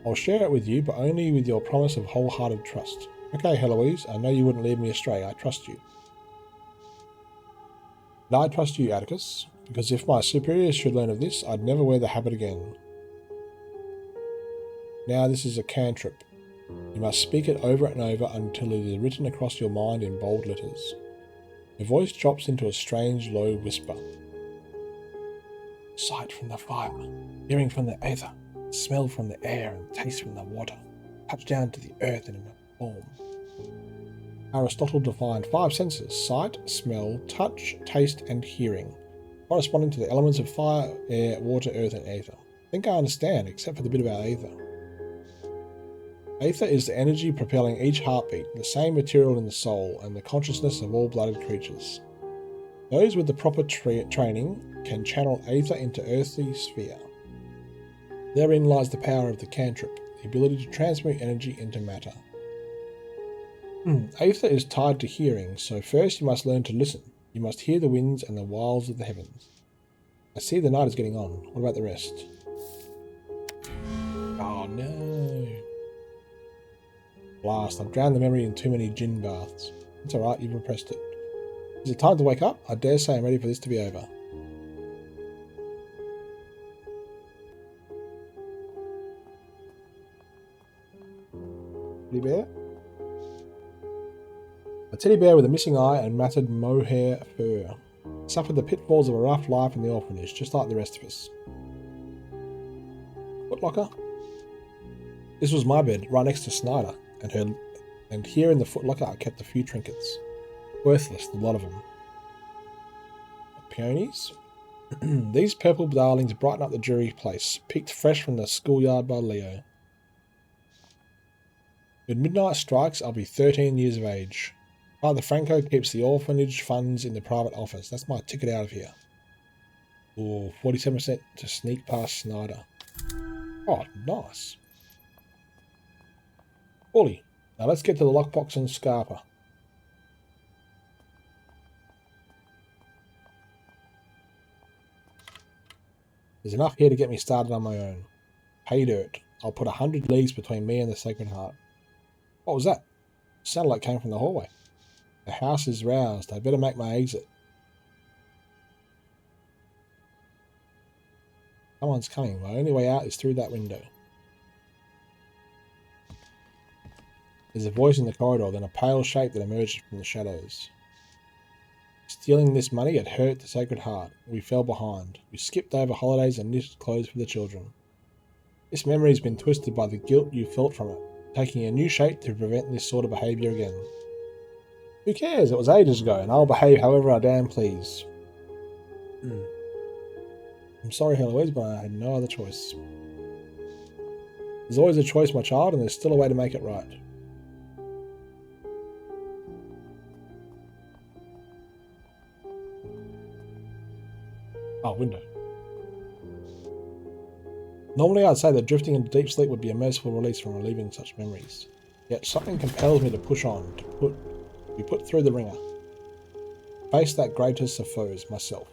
I'll share it with you, but only with your promise of wholehearted trust. Okay, Heloise, I know you wouldn't lead me astray. I trust you. And I trust you, Atticus. because if my superiors should learn of this, I'd never wear the habit again. Now this is a cantrip. You must speak it over and over until it is written across your mind in bold letters. Your voice drops into a strange low whisper. Sight from the fire, hearing from the aether, smell from the air and taste from the water, touch down to the earth in a form. Aristotle defined 5 senses: sight, smell, touch, taste and hearing, corresponding to the elements of fire, air, water, earth and aether. I think I understand, except for the bit about aether. Aether is the energy propelling each heartbeat, the same material in the soul and the consciousness of all blooded creatures. Those with the proper training can channel aether into earthly sphere. Therein lies the power of the cantrip, the ability to transmute energy into matter. Aether is tied to hearing, so first you must learn to listen. You must hear the winds and the wiles of the heavens. I see the night is getting on. What about the rest? Oh no. Blast, I've drowned the memory in too many gin baths. It's alright, you've repressed it. Is it time to wake up? I dare say I'm ready for this to be over. Teddy bear? A teddy bear with a missing eye and matted mohair fur. Suffered the pitfalls of a rough life in the orphanage, just like the rest of us. Footlocker? This was my bed, right next to Snyder, and here in the footlocker I kept a few trinkets. Worthless, the lot of them. Peonies? These purple darlings brighten up the dreary place, picked fresh from the schoolyard by Leo. When midnight strikes, I'll be 13 years of age. Father Franco keeps the orphanage funds in the private office. That's my ticket out of here. Ooh, 47% to sneak past Snyder. Oh, nice. Fully. Now let's get to the lockbox and Scarpa. There's enough here to get me started on my own. Pay dirt. I'll put 100 leagues between me and the Sacred Heart. What was that? It sounded like it came from the hallway. The house is roused. I better make my exit. Someone's coming. My only way out is through that window. There's a voice in the corridor, then a pale shape that emerged from the shadows. Stealing this money had hurt the Sacred Heart. We fell behind. We skipped over holidays and knitted clothes for the children. This memory has been twisted by the guilt you felt from it, taking a new shape to prevent this sort of behaviour again. Who cares? It was ages ago, and I'll behave however I damn please. I'm sorry, Heloise, but I had no other choice. There's always a choice, my child, and there's still a way to make it right. Oh, window. Normally I'd say that drifting into deep sleep would be a merciful release from relieving such memories. Yet something compels me to push on, to be put through the ringer. Face that greatest of foes, myself.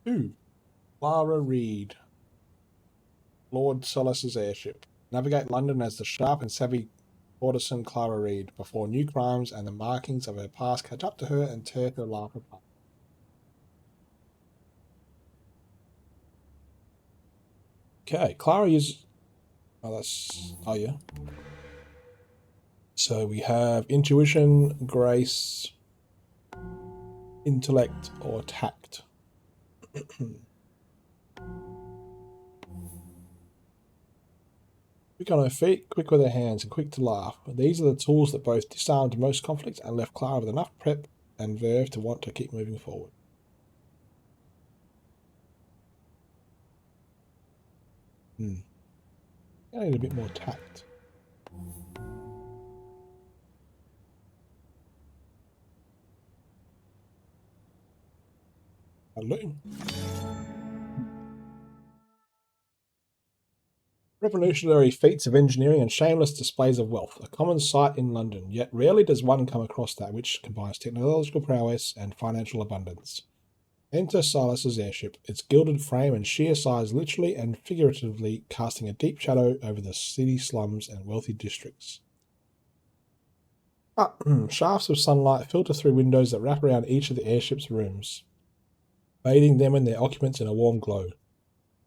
Ooh. Clara Reed. Lord Silas's airship. Navigate London as the sharp and savvy courtesan Clara Reed, before new crimes and the markings of her past catch up to her and tear her life apart. Okay, Clara is... Oh, that's... Oh, yeah. So we have intuition, grace, intellect, or tact. Quick on her feet, quick with her hands, and quick to laugh. These are the tools that both disarmed most conflicts and left Clara with enough prep and verve to want to keep moving forward. I need a bit more tact. Hello. Revolutionary feats of engineering and shameless displays of wealth, a common sight in London, yet rarely does one come across that which combines technological prowess and financial abundance. Enter Silas's airship, its gilded frame and sheer size literally and figuratively casting a deep shadow over the city slums and wealthy districts. Shafts of sunlight filter through windows that wrap around each of the airship's rooms, bathing them and their occupants in a warm glow.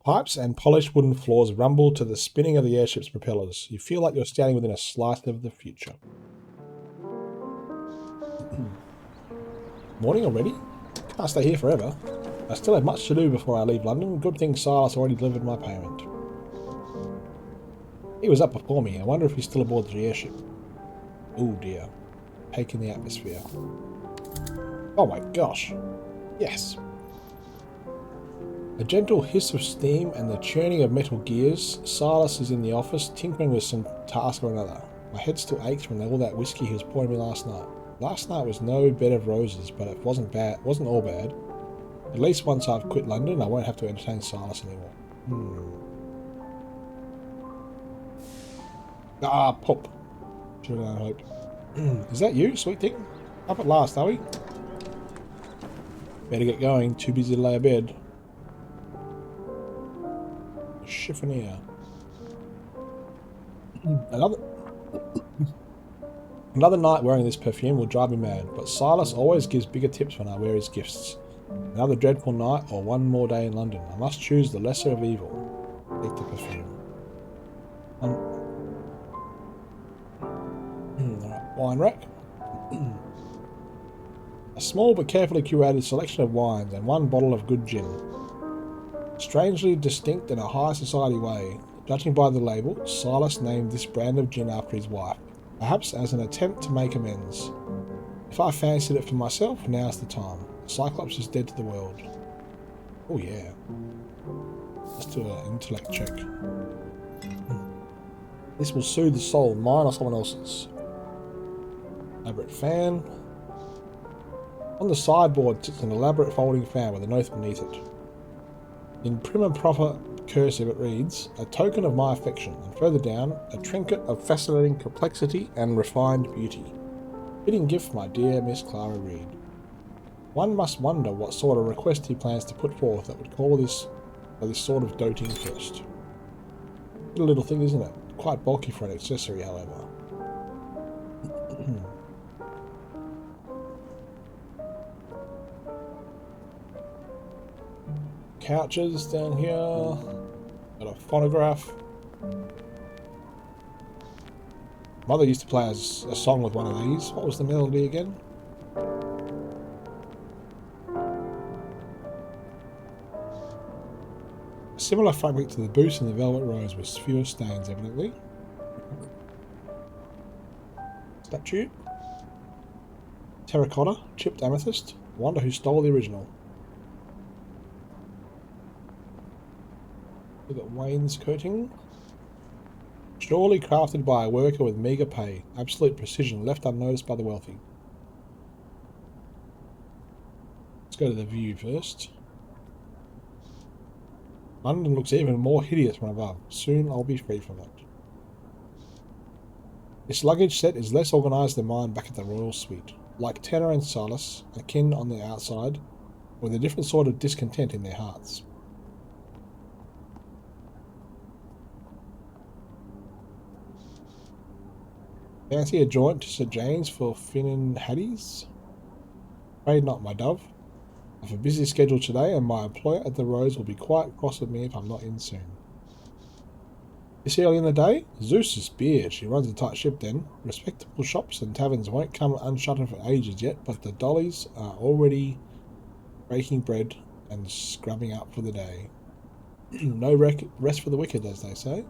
Pipes and polished wooden floors rumble to the spinning of the airship's propellers. You feel like you're standing within a slice of the future. Morning already? Can't stay here forever. I still have much to do before I leave London. Good thing Silas already delivered my payment. He was up before me. I wonder if he's still aboard the airship. Oh dear. Taking the atmosphere. Oh my gosh. Yes. A gentle hiss of steam and the churning of metal gears. Silas is in the office, tinkering with some task or another. My head still aches from all that whiskey he was pouring me last night. Last night was no bed of roses, but it wasn't bad. It wasn't all bad. At least once I've quit London, I won't have to entertain Silas anymore. Ah, pop. Should I hope. Is that you, sweet thing? Up at last, are we? Better get going. Too busy to lay abed. Chiffonier. Another night wearing this perfume will drive me mad, but Silas always gives bigger tips when I wear his gifts. Another dreadful night or one more day in London. I must choose the lesser of evil. Take the perfume. Wine rack. A small but carefully curated selection of wines and one bottle of good gin. Strangely distinct in a high society way. Judging by the label, Silas named this brand of gin after his wife, perhaps as an attempt to make amends. If I fancied it for myself, now's the time. Cyclops is dead to the world. Oh yeah. Let's do an intellect check. This will soothe the soul, mine or someone else's. Elaborate fan. On the sideboard sits an elaborate folding fan with a note beneath it. In prim and proper cursive it reads, "A token of my affection," and further down, "A trinket of fascinating complexity and refined beauty. Fitting gift, my dear Miss Clara Reed." One must wonder what sort of request he plans to put forth that would call this sort of doting first. Good little thing, isn't it? Quite bulky for an accessory, however. Couches down here. Got a phonograph. Mother used to play a song with one of these. What was the melody again? A similar fabric to the boots and the velvet rose with fewer stains, evidently. Statue. Terracotta, chipped amethyst. Wonder who stole the original. Look at wainscoting. Surely crafted by a worker with meagre pay. Absolute precision left unnoticed by the wealthy. Let's go to the view first. London looks even more hideous from above. Soon I'll be free from it. This luggage set is less organised than mine back at the Royal Suite. Like Tanner and Silas, akin on the outside, with a different sort of discontent in their hearts. Fancy a joint to Sir James for Finnan Haddies? Afraid not, my dove. I have a busy schedule today, and my employer at the Rose will be quite cross with me if I'm not in soon. This early in the day? Zeus's beard. She runs a tight ship then. Respectable shops and taverns won't come unshuttered for ages yet, but the dollies are already breaking bread and scrubbing up for the day. No rest for the wicked, as they say.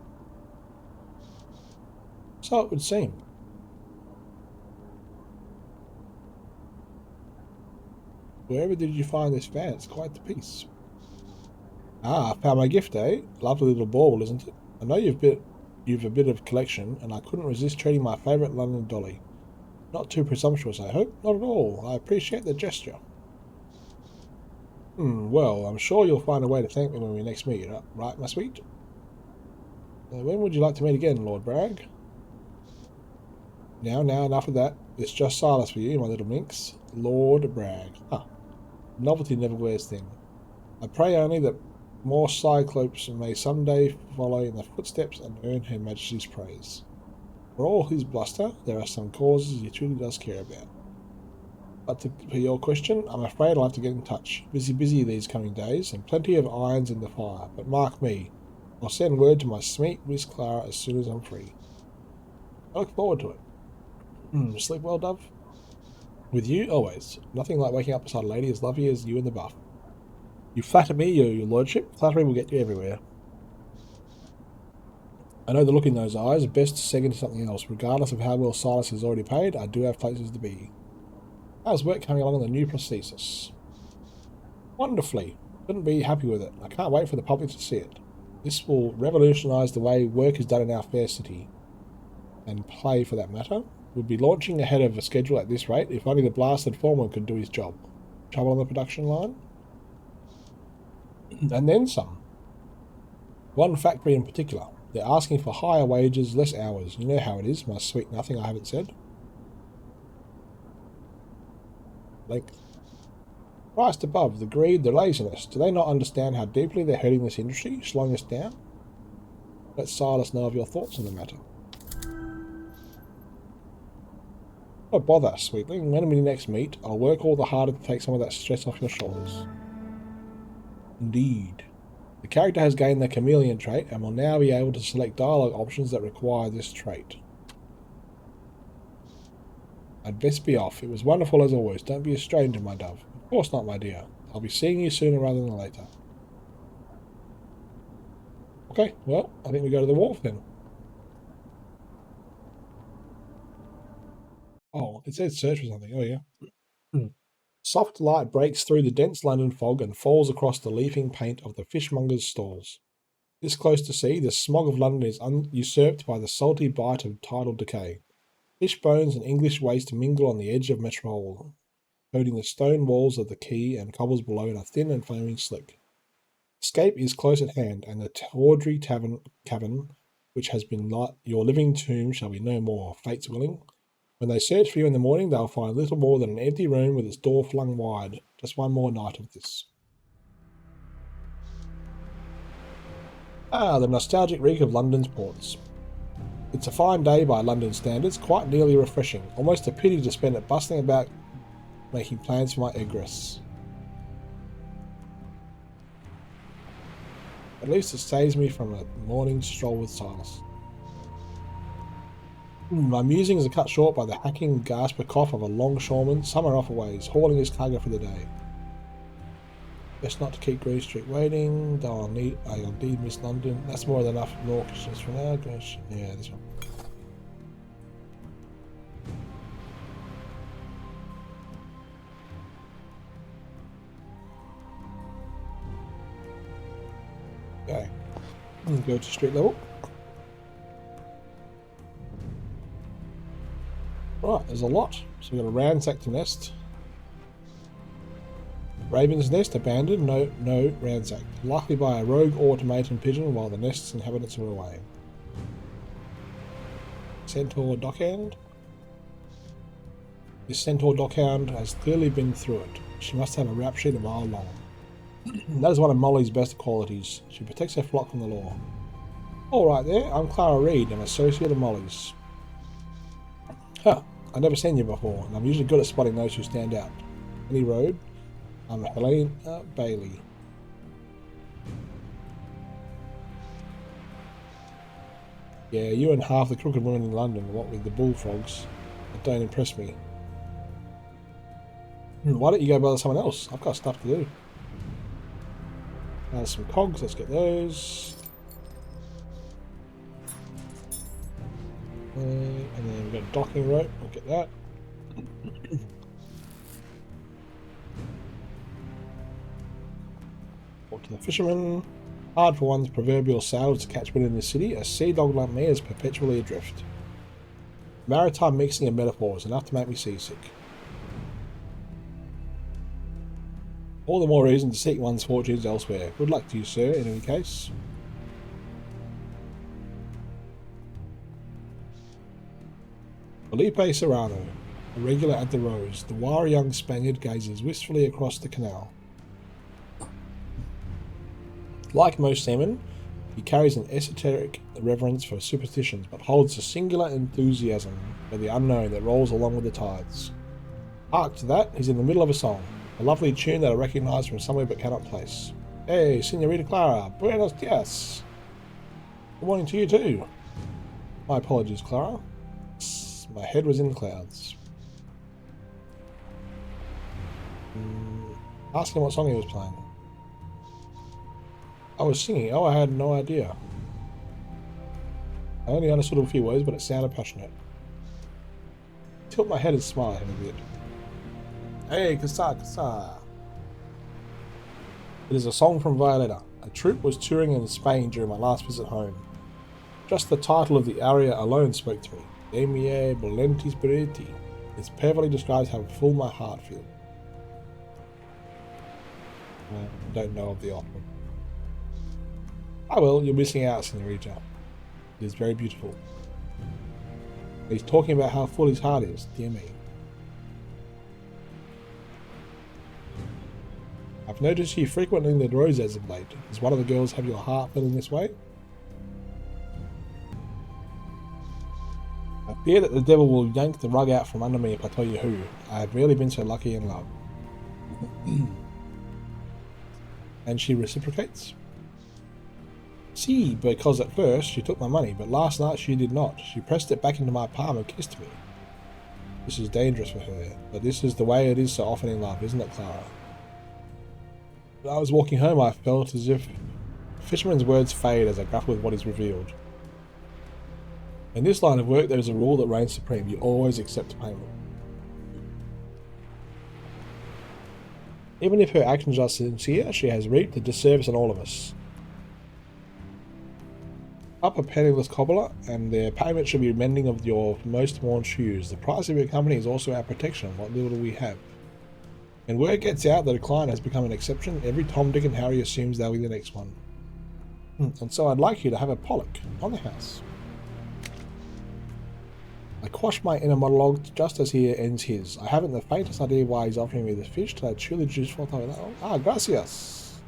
So it would seem. Wherever did you find this fan? It's quite the piece. Ah, found my gift, eh? Lovely little bauble, isn't it? I know you've a bit of collection, and I couldn't resist treating my favourite London dolly. Not too presumptuous, I hope? Not at all. I appreciate the gesture. Well, I'm sure you'll find a way to thank me when we next meet, right, my sweet? When would you like to meet again, Lord Bragg? Now, enough of that. It's just Silas for you, my little minx. Lord Bragg. Ah. Novelty never wears thin. I pray only that more Cyclopes may someday follow in the footsteps and earn Her Majesty's praise. For all his bluster, there are some causes he truly does care about. But for your question, I'm afraid I'll have to get in touch. Busy these coming days, and plenty of irons in the fire. But mark me, I'll send word to my sweet Miss Clara as soon as I'm free. I look forward to it. Sleep well, Dove? With you, always. Nothing like waking up beside a lady as lovely as you in the buff. You flatter me, your lordship. Flattery will get you everywhere. I know the look in those eyes. Best to seg into something else. Regardless of how well Silas is already paid, I do have places to be. How's work coming along on the new prosthesis? Wonderfully. Couldn't be happy with it. I can't wait for the public to see it. This will revolutionise the way work is done in our fair city. And play, for that matter. We'll be launching ahead of a schedule at this rate if only the blasted foreman could do his job. Trouble on the production line? And then some. One factory in particular. They're asking for higher wages, less hours. You know how it is, my sweet nothing I haven't said. Length. Christ above, the greed, the laziness. Do they not understand how deeply they're hurting this industry, slowing us down? Let Silas know of your thoughts on the matter. Oh, bother, sweetling. When we next meet, I'll work all the harder to take some of that stress off your shoulders. Indeed. The character has gained the chameleon trait and will now be able to select dialogue options that require this trait. I'd best be off. It was wonderful as always. Don't be a stranger, my dove. Of course not, my dear. I'll be seeing you sooner rather than later. Okay, well, I think we go to the wharf then. Oh, it says search for something. Oh, yeah. Soft light breaks through the dense London fog and falls across the leafing paint of the fishmonger's stalls. This close to sea, the smog of London is usurped by the salty bite of tidal decay. Fish bones and English waste mingle on the edge of metropole, coating the stone walls of the quay and cobbles below in a thin and foaming slick. Escape is close at hand, and the tawdry cavern, which has been your living tomb, shall be no more, fate's willing. When they search for you in the morning, they'll find little more than an empty room with its door flung wide. Just one more night of this. Ah, the nostalgic reek of London's ports. It's a fine day by London standards, quite nearly refreshing. Almost a pity to spend it bustling about making plans for my egress. At least it saves me from a morning stroll with Silas. My musings are cut short by the hacking gasp and cough of a longshoreman somewhere off a ways, hauling his cargo for the day. Best not to keep Green Street waiting, though I'll indeed miss London. That's more than enough Norcushions for now. Yeah, this one. Okay. Go to street level. Right, there's a lot. So we've got a ransacked nest. Raven's nest abandoned, no ransacked. Likely by a rogue automaton pigeon while the nest's inhabitants are away. Centaur dockhand. This centaur dockhound has clearly been through it. She must have a rap sheet a mile long. That is one of Molly's best qualities. She protects her flock from the law. All right there, I'm Clara Reed, an associate of Molly's. Huh, I've never seen you before, and I'm usually good at spotting those who stand out. Any road? I'm Helena Bailey. Yeah, you and half the crooked women in London, what with the bullfrogs, that don't impress me. Why don't you go bother someone else? I've got stuff to do. There's some cogs, let's get those. And then we've got a docking rope, we'll get that. Walk to the Fisherman. Hard for one's proverbial sailors to catch wind in this city. A sea dog like me is perpetually adrift. Maritime mixing of metaphors, enough to make me seasick. All the more reason to seek one's fortunes elsewhere. Good luck to you, sir, in any case. Felipe Serrano. A regular at the rows, the wiry young Spaniard gazes wistfully across the canal. Like most seamen, he carries an esoteric reverence for superstitions, but holds a singular enthusiasm for the unknown that rolls along with the tides. Hark to that, he's in the middle of a song, a lovely tune that I recognise from somewhere but cannot place. Hey, Senorita Clara, buenos dias! Good morning to you too. My apologies, Clara. My head was in the clouds. Ask him what song he was playing. I was singing. Oh, I had no idea. I only understood a few words, but it sounded passionate. Tilt my head and smile at him a bit. Hey, Kasa. It is a song from Violetta. A troupe was touring in Spain during my last visit home. Just the title of the aria alone spoke to me. De mie volenti spiriti. It perfectly describes how full my heart feels. I don't know of the author. Oh well, you're missing out, Senorita. It is very beautiful. He's talking about how full his heart is, dear me. I've noticed you frequently in the rows as of late. Does one of the girls have your heart feeling this way? I fear that the devil will yank the rug out from under me if I tell you who. I have rarely been so lucky in love. And she reciprocates? See, because at first she took my money, but last night she did not. She pressed it back into my palm and kissed me. This is dangerous for her, but this is the way it is so often in love, isn't it, Clara? When I was walking home, I felt as if Fisherman's words fade as I grapple with what is revealed. In this line of work, there is a rule that reigns supreme. You always accept payment. Even if her actions are sincere, she has reaped a disservice on all of us. Up a penniless cobbler, and their payment should be mending of your most worn shoes. The price of your company is also our protection. What little do we have? And word gets out that a client has become an exception, every Tom, Dick and Harry assumes they'll be the next one. And so I'd like you to have a Pollock on the house. I quash my inner monologue just as he ends his. I haven't the faintest idea why he's offering me the fish till I chew the juice for that. Ah, gracias.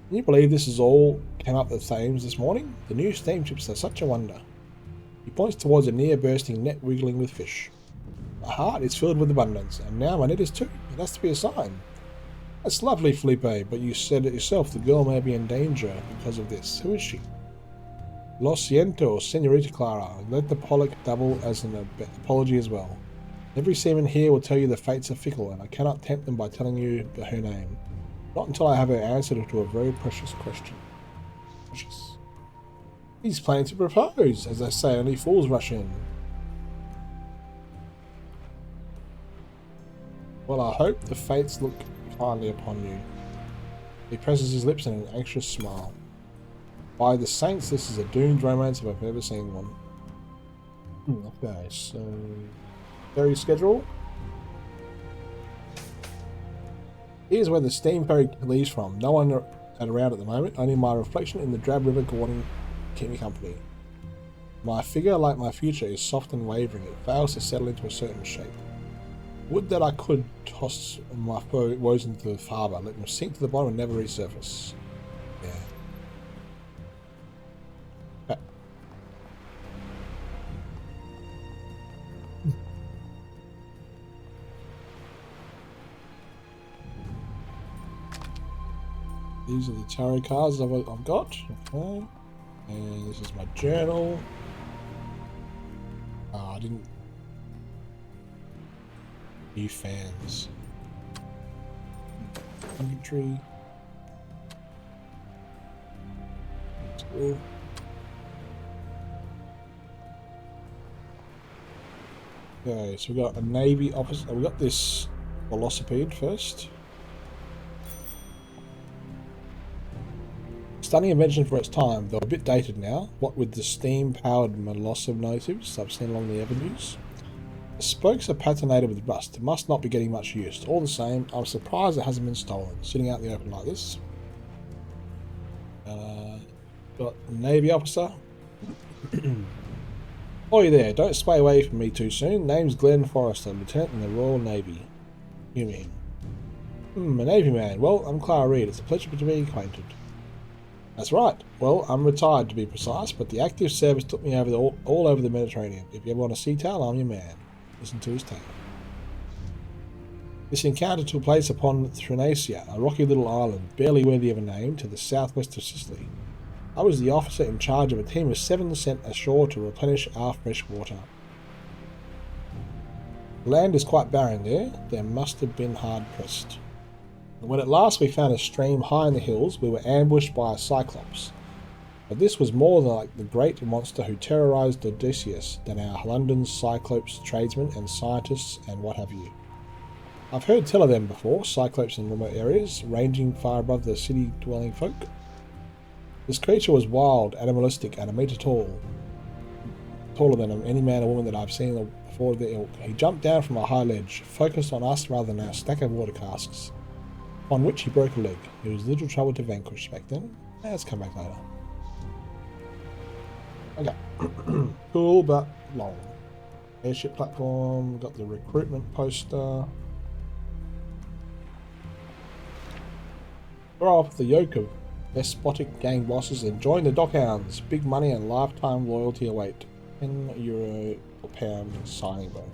Can you believe this is all came up the Thames this morning? The new steamships are such a wonder. He points towards a near bursting net wiggling with fish. My heart is filled with abundance, and now my net is too. It has to be a sign. That's lovely, Felipe, but you said it yourself, the girl may be in danger because of this. Who is she? Lo siento, Senorita Clara. Let the Pollock double as an apology as well. Every seaman here will tell you the fates are fickle, and I cannot tempt them by telling you her name. Not until I have her answer to a very precious question. Precious. He's planning to propose. As I say, only fools rush in. Well, I hope the fates look kindly upon you. He presses his lips in an anxious smile. By the saints, this is a doomed romance if I've ever seen one. Okay, so... ferry schedule. Here's where the steam ferry leaves from. No one around at the moment, only my reflection in the drab river Gordon keep me company. My figure, like my future, is soft and wavering. It fails to settle into a certain shape. Would that I could toss my woes into the harbour, let them sink to the bottom and never resurface. Yeah. Okay. These are the tarot cards I've got. Okay. And this is my journal. I didn't... New fans. Inventory. That's cool. Okay, so we got a Navy officer. We got this velocipede first. Stunning invention for its time, though a bit dated now. What with the steam-powered locomotives I've seen along the avenues. The spokes are patinated with rust. It must not be getting much use. All the same, I'm surprised it hasn't been stolen. Sitting out in the open like this. Got a Navy officer. Oi there, don't sway away from me too soon. Name's Glenn Forrester, Lieutenant in the Royal Navy. You mean? A Navy man. Well, I'm Clara Reed. It's a pleasure to be acquainted. That's right. Well, I'm retired to be precise, but the active service took me over all over the Mediterranean. If you ever want a sea tale, I'm your man. Listen to his tale. This encounter took place upon Thrinacia, a rocky little island, barely worthy of a name, to the southwest of Sicily. I was the officer in charge of a team of 7 sent ashore to replenish our fresh water. The land is quite barren there. There must have been hard pressed. And when at last we found a stream high in the hills, we were ambushed by a cyclops. But this was more like the great monster who terrorized Odysseus than our London cyclops tradesmen and scientists and what have you. I've heard tell of them before, cyclops in remote areas, ranging far above the city-dwelling folk. This creature was wild, animalistic, and a metre tall, taller than any man or woman that I've seen before the ilk. He jumped down from a high ledge, focused on us rather than our stack of water casks, on which he broke a leg. It was little trouble to vanquish back then. Let's come back later. Okay. Cool, but long. Airship platform, got the recruitment poster. Throw off the yoke of despotic gang bosses and join the dockhands. Big money and lifetime loyalty await. €10 per pound signing bonus.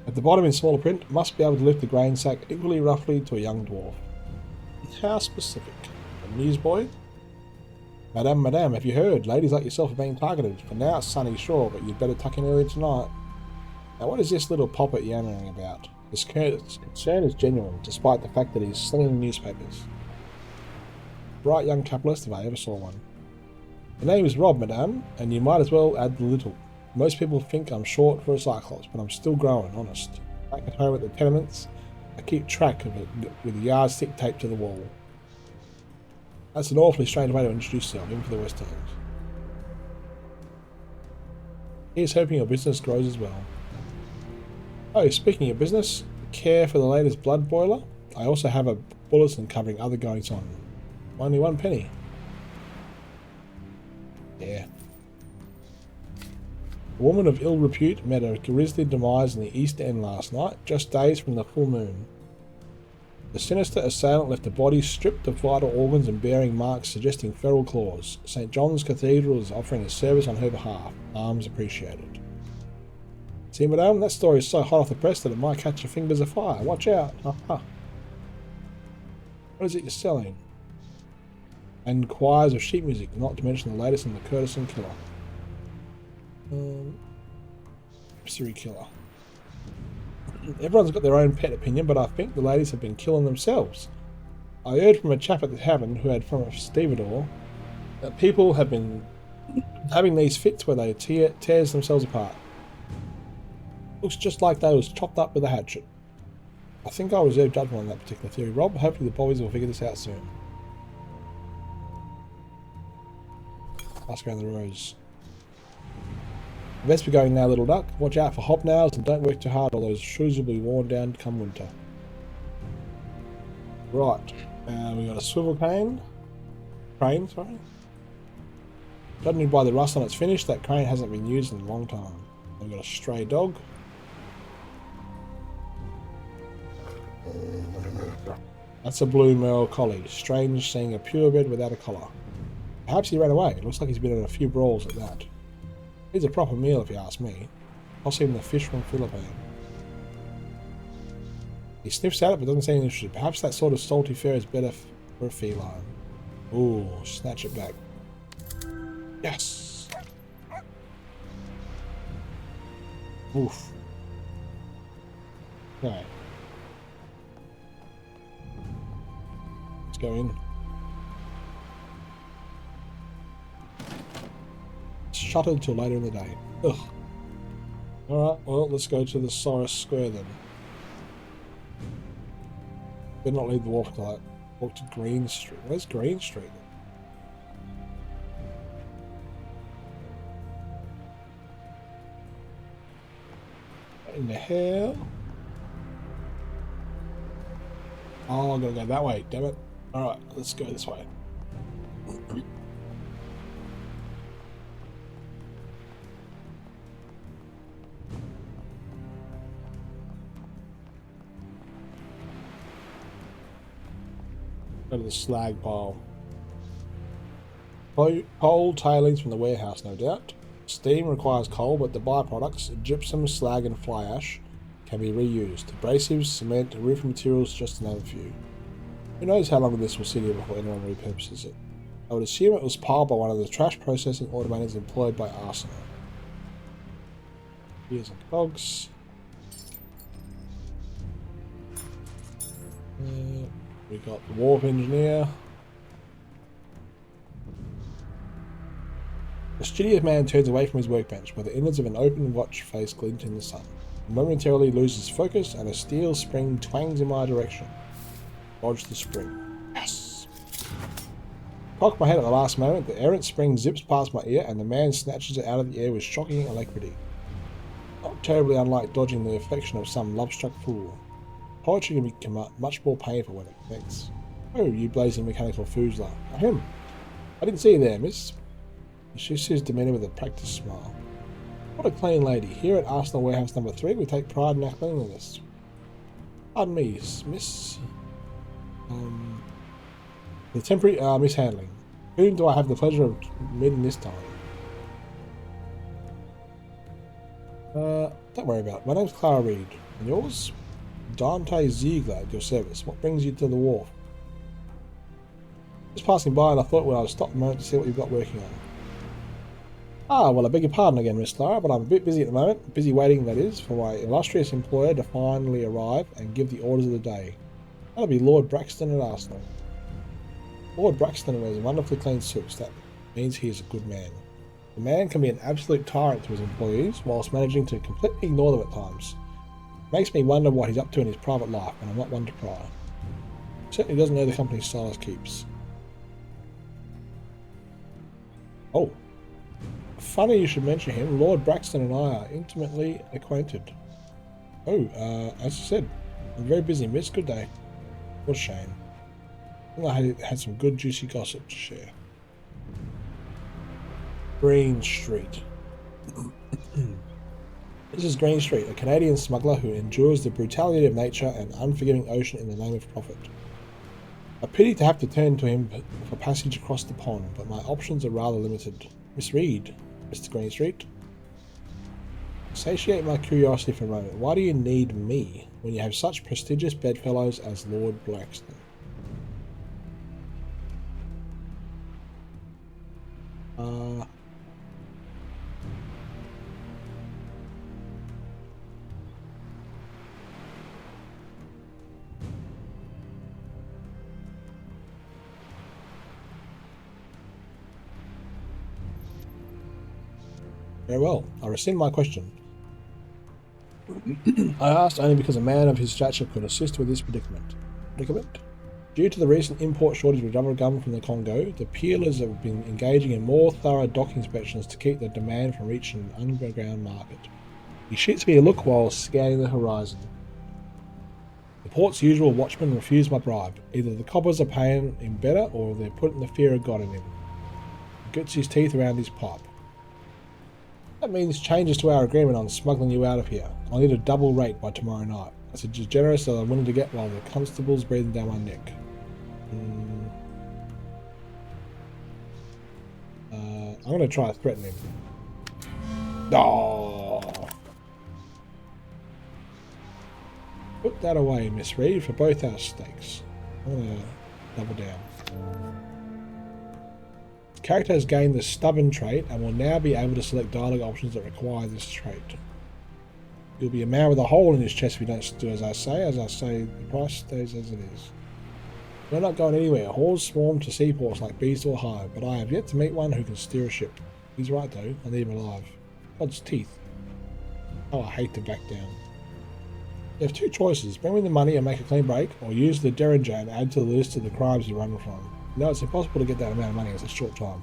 At the bottom in smaller print, must be able to lift the grain sack equally roughly to a young dwarf. How specific. A newsboy? Madame, have you heard? Ladies like yourself are being targeted. For now it's sunny, sure, but you'd better tuck in early tonight. Now what is this little poppet yammering about? His concern is genuine, despite the fact that he's slinging newspapers. Bright young capitalist if I ever saw one. The name is Rob, madame, and you might as well add the little. Most people think I'm short for a cyclops, but I'm still growing, honest. Back at home at the tenements, I keep track of it with a yardstick taped to the wall. That's an awfully strange way to introduce yourself, even for the West End. Here's hoping your business grows as well. Oh, speaking of business, care for the latest blood boiler? I also have a bulletin covering other goings on. Only 1 penny. Yeah. A woman of ill repute met a grisly demise in the East End last night, just days from the full moon. The sinister assailant left a body stripped of vital organs and bearing marks suggesting feral claws. St. John's Cathedral is offering a service on her behalf. Arms appreciated. See, madame, that story is so hot off the press that it might catch your fingers afire. Watch out. What is it you're selling? And choirs of sheet music, not to mention the latest in the Curtisan killer. Mystery killer. Everyone's got their own pet opinion, but I think the ladies have been killing themselves. I heard from a chap at the tavern who had from a stevedore that people have been having these fits where they tears themselves apart. Looks just like they was chopped up with a hatchet. I think I'll reserve judgment on that particular theory, Rob. Hopefully the boys will figure this out soon. Ask around the rose. Best be going now, little duck. Watch out for hobnails and don't work too hard or those shoes will be worn down come winter. Right. We got a swivel crane. Crane, sorry. Judging by the rust on its finish, that crane hasn't been used in a long time. We've got a stray dog. That's a blue merle collie. Strange seeing a purebred without a collar. Perhaps he ran away. It looks like he's been in a few brawls at that. He's a proper meal if you ask me. Possibly even the fish from Philippine. He sniffs at it but doesn't seem interested. Perhaps that sort of salty fare is better for a feline. Ooh, snatch it back. Yes! Oof. Okay. Let's go in. Shuttered till later in the day. Ugh. Alright, well, let's go to the Cyrus Square then. Better not leave the wharf till I walk to Green Street. Where's Green Street? What in the hell? Oh, I'm gonna go that way, damn it. Alright, let's go this way. Go to the slag pile. Coal tailings from the warehouse, no doubt. Steam requires coal, but the byproducts, gypsum, slag and fly ash, can be reused. Abrasives, cement, roofing materials, just to name a few. Who knows how long this will sit here before anyone repurposes it. I would assume it was piled by one of the trash processing automators employed by Arsenal. Gears and cogs. We got the warp engineer. The studious man turns away from his workbench, where the innards of an open watch face glint in the sun. He momentarily loses focus, and a steel spring twangs in my direction. Dodge the spring. Yes! Cock my head at the last moment, the errant spring zips past my ear, and the man snatches it out of the air with shocking alacrity. Not terribly unlike dodging the affection of some love-struck fool. Poetry can become much more painful when it connects. Oh, you blazing mechanical foozler. Ahem. I didn't see you there, miss. She shifts his demeanour with a practised smile. What a clean lady. Here at Arsenal Warehouse number 3, we take pride in our cleanliness. Pardon me, miss. The temporary mishandling. Whom do I have the pleasure of meeting this time? Don't worry about it. My name's Clara Reed. And yours? Dante Ziegler at your service. What brings you to the wharf? Just passing by, and I thought, well, I'd stop a moment to see what you've got working on. Ah, well, I beg your pardon again, Miss Clara, but I'm a bit busy at the moment. Busy waiting, that is, for my illustrious employer to finally arrive and give the orders of the day. That'll be Lord Braxton at Arsenal. Lord Braxton wears a wonderfully clean suits. That means he is a good man. The man can be an absolute tyrant to his employees, whilst managing to completely ignore them at times. It makes me wonder what he's up to in his private life, and I'm not one to pry. Certainly doesn't know the company Silas keeps. Oh. Funny you should mention him. Lord Braxton and I are intimately acquainted. Oh, as I said, I'm very busy, miss. Good day. What a shame. I had some good juicy gossip to share. Green Street. This is Green Street, a Canadian smuggler who endures the brutality of nature and unforgiving ocean in the name of profit. A pity to have to turn to him for passage across the pond, but my options are rather limited. Miss Reed, Mr. Greenstreet. Satiate my curiosity for a moment. Why do you need me when you have such prestigious bedfellows as Lord Braxton? Very well, I rescind my question. I asked only because a man of his stature could assist with this predicament. Due to the recent import shortage of rubber gum from the Congo, the peelers have been engaging in more thorough dock inspections to keep the demand from reaching an underground market. He shoots me a look while scanning the horizon. The port's usual watchmen refuse my bribe. Either the coppers are paying him better, or they're putting the fear of God in him. He gets his teeth around his pipe. That means changes to our agreement on smuggling you out of here. I'll need a double rate by tomorrow night. That's as generous as I'm willing to get while the constable's breathing down my neck. I'm going to try to threaten him. Oh. Put that away, Miss Reed, for both our stakes. I'm going to double down. Character has gained the stubborn trait and will now be able to select dialogue options that require this trait. You'll be a man with a hole in his chest if you don't do as I say. As I say, the price stays as it is. We're not going anywhere. Hordes swarm to seaports like bees to a hive, but I have yet to meet one who can steer a ship. He's right though, I need him alive. God's teeth. Oh, I hate to back down. You have two choices. Bring me the money and make a clean break, or use the Derringer and add to the list of the crimes you run from. No, it's impossible to get that amount of money in such a short time.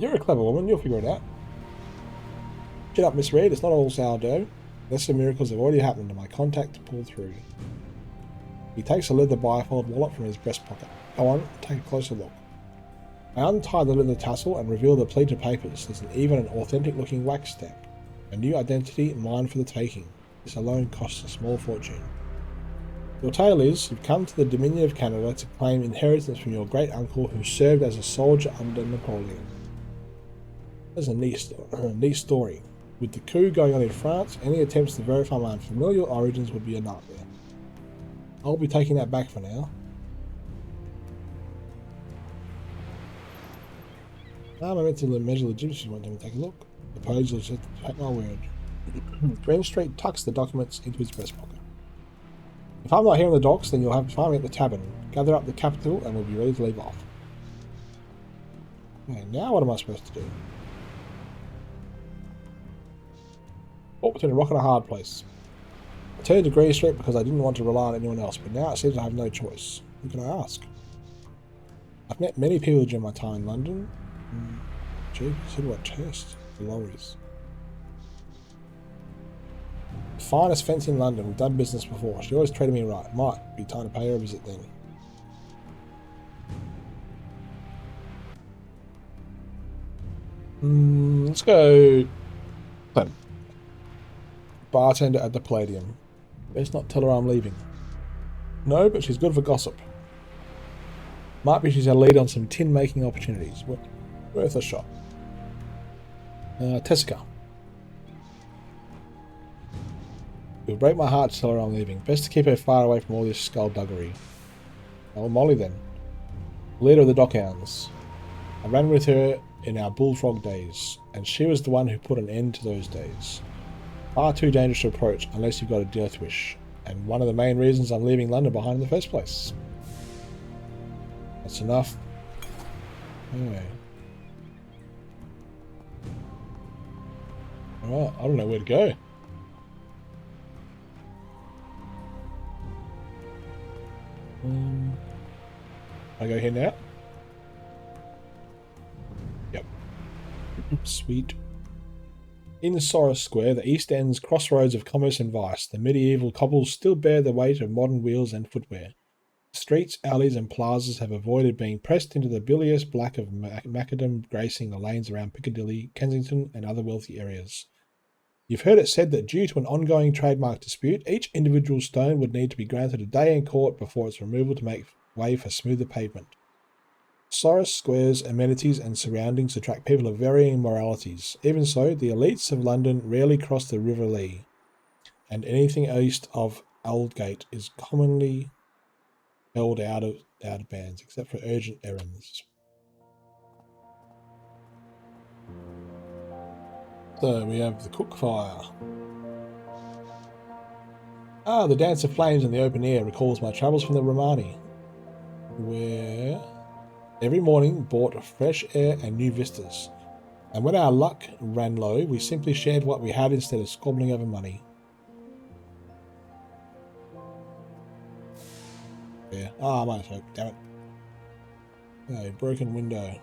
You're a clever woman, you'll figure it out. Shut up, Miss Reed, it's not all sourdough. Lesser miracles have already happened and my contact to pull through. He takes a leather bifold wallet from his breast pocket. Go on, take a closer look. I untie the leather tassel and reveal the pleated papers. There's even an authentic looking wax stamp. A new identity, mine for the taking. This alone costs a small fortune. Your tale is, you've come to the Dominion of Canada to claim inheritance from your great uncle who served as a soldier under Napoleon. That's a neat story. With the coup going on in France, any attempts to verify my familial origins would be a nightmare. I'll be taking that back for now. Now I meant to measure legitimacy. Want to take a look? Suppose you'll just take my word. Green Street tucks the documents into his breast pocket. If I'm not here in the docks, then you'll have to find me at the tavern. Gather up the capital and we'll be ready to leave off. Okay, now what am I supposed to do? Oh, between a rock and a hard place. I turned to Green Street because I didn't want to rely on anyone else, but now it seems I have no choice. Who can I ask? I've met many people during my time in London. Gee, consider what test the law is. The finest fence in London. We've done business before. She always treated me right. Might be time to pay her a visit then. Let's go. Bartender at the Palladium. Best not tell her I'm leaving. No, but she's good for gossip. Might be she's a lead on some tin making opportunities. Worth a shot. Tessica. It would break my heart to tell her I'm leaving. Best to keep her far away from all this skullduggery. Oh, Molly then. Leader of the dockhands. I ran with her in our bullfrog days, and she was the one who put an end to those days. Far too dangerous to approach unless you've got a death wish, and one of the main reasons I'm leaving London behind in the first place. That's enough. Anyway. Alright, I don't know where to go. I go here now? Yep. Sweet. In Sorra Square, the East End's crossroads of commerce and vice, the medieval cobbles still bear the weight of modern wheels and footwear. Streets, alleys and plazas have avoided being pressed into the bilious black of macadam gracing the lanes around Piccadilly, Kensington and other wealthy areas. You've heard it said that due to an ongoing trademark dispute, each individual stone would need to be granted a day in court before its removal to make way for smoother pavement. Sorra Square's amenities and surroundings attract people of varying moralities. Even so, the elites of London rarely cross the River Lee, and anything east of Aldgate is commonly held out of bounds, except for urgent errands. So we have the cook fire. Ah, the dance of flames in the open air recalls my travels from the Romani, where every morning brought fresh air and new vistas. And when our luck ran low, we simply shared what we had instead of squabbling over money. Yeah. Ah, I might have damn it. Oh, broken window.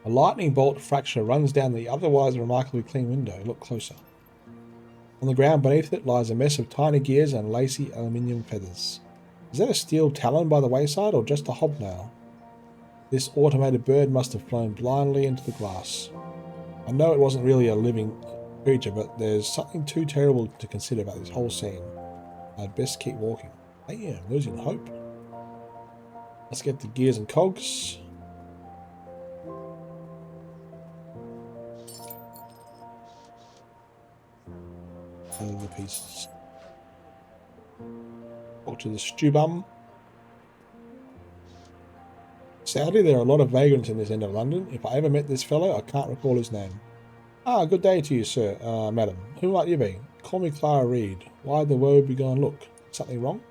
A lightning bolt fracture runs down the otherwise remarkably clean window. Look closer. On the ground beneath it lies a mess of tiny gears and lacy aluminium feathers. Is that a steel talon by the wayside or just a hobnail? This automated bird must have flown blindly into the glass. I know it wasn't really a living creature, but there's something too terrible to consider about this whole scene. I'd best keep walking. Damn, losing hope. Let's get the gears and cogs. All the pieces. Talk to the stew bum. Sadly, there are a lot of vagrants in this end of London. If I ever met this fellow, I can't recall his name. Ah, good day to you, sir, madam. Who might you be? Call me Clara Reed. Why the woe begone look? Something wrong?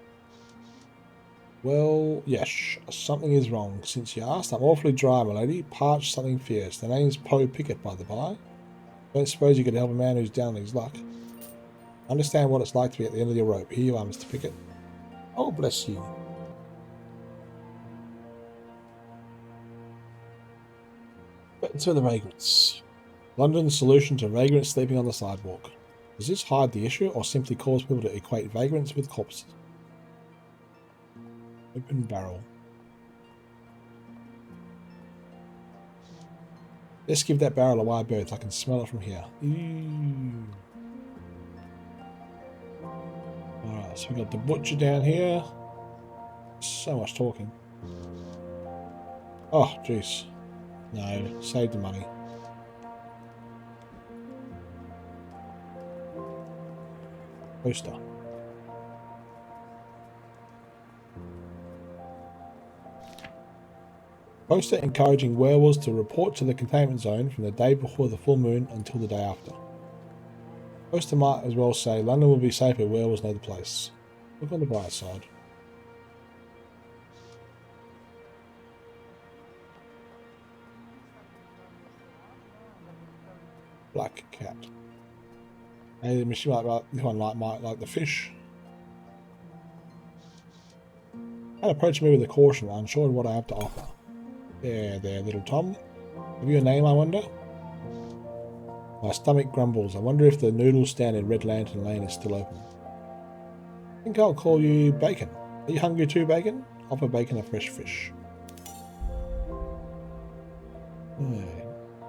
Well, yes, something is wrong. Since you asked, I'm awfully dry, my lady. Parched something fierce. The name's Poe Pickett, by the by. Don't suppose you could help a man who's down on his luck. Understand what it's like to be at the end of your rope. Here you are, Mr. Pickett. Oh, bless you. So the vagrants. London's solution to vagrants sleeping on the sidewalk. Does this hide the issue or simply cause people to equate vagrants with corpses? Open barrel. Let's give that barrel a wide berth. I can smell it from here. Ew. So we've got the butcher down here. So much talking. Oh, jeez. No, save the money. Poster. Poster encouraging werewolves to report to the containment zone from the day before the full moon until the day after. Poster might as well say London will be safe if werewolves know the place. Look on the bright side. Black cat. Hey, she might like this one. Might like the fish. And approach me with a caution, unsure of what I have to offer. There, little Tom. Have you a name, I wonder? My stomach grumbles. I wonder if the noodle stand in Red Lantern Lane is still open. I think I'll call you Bacon. Are you hungry too, Bacon? Offer Bacon a fresh fish.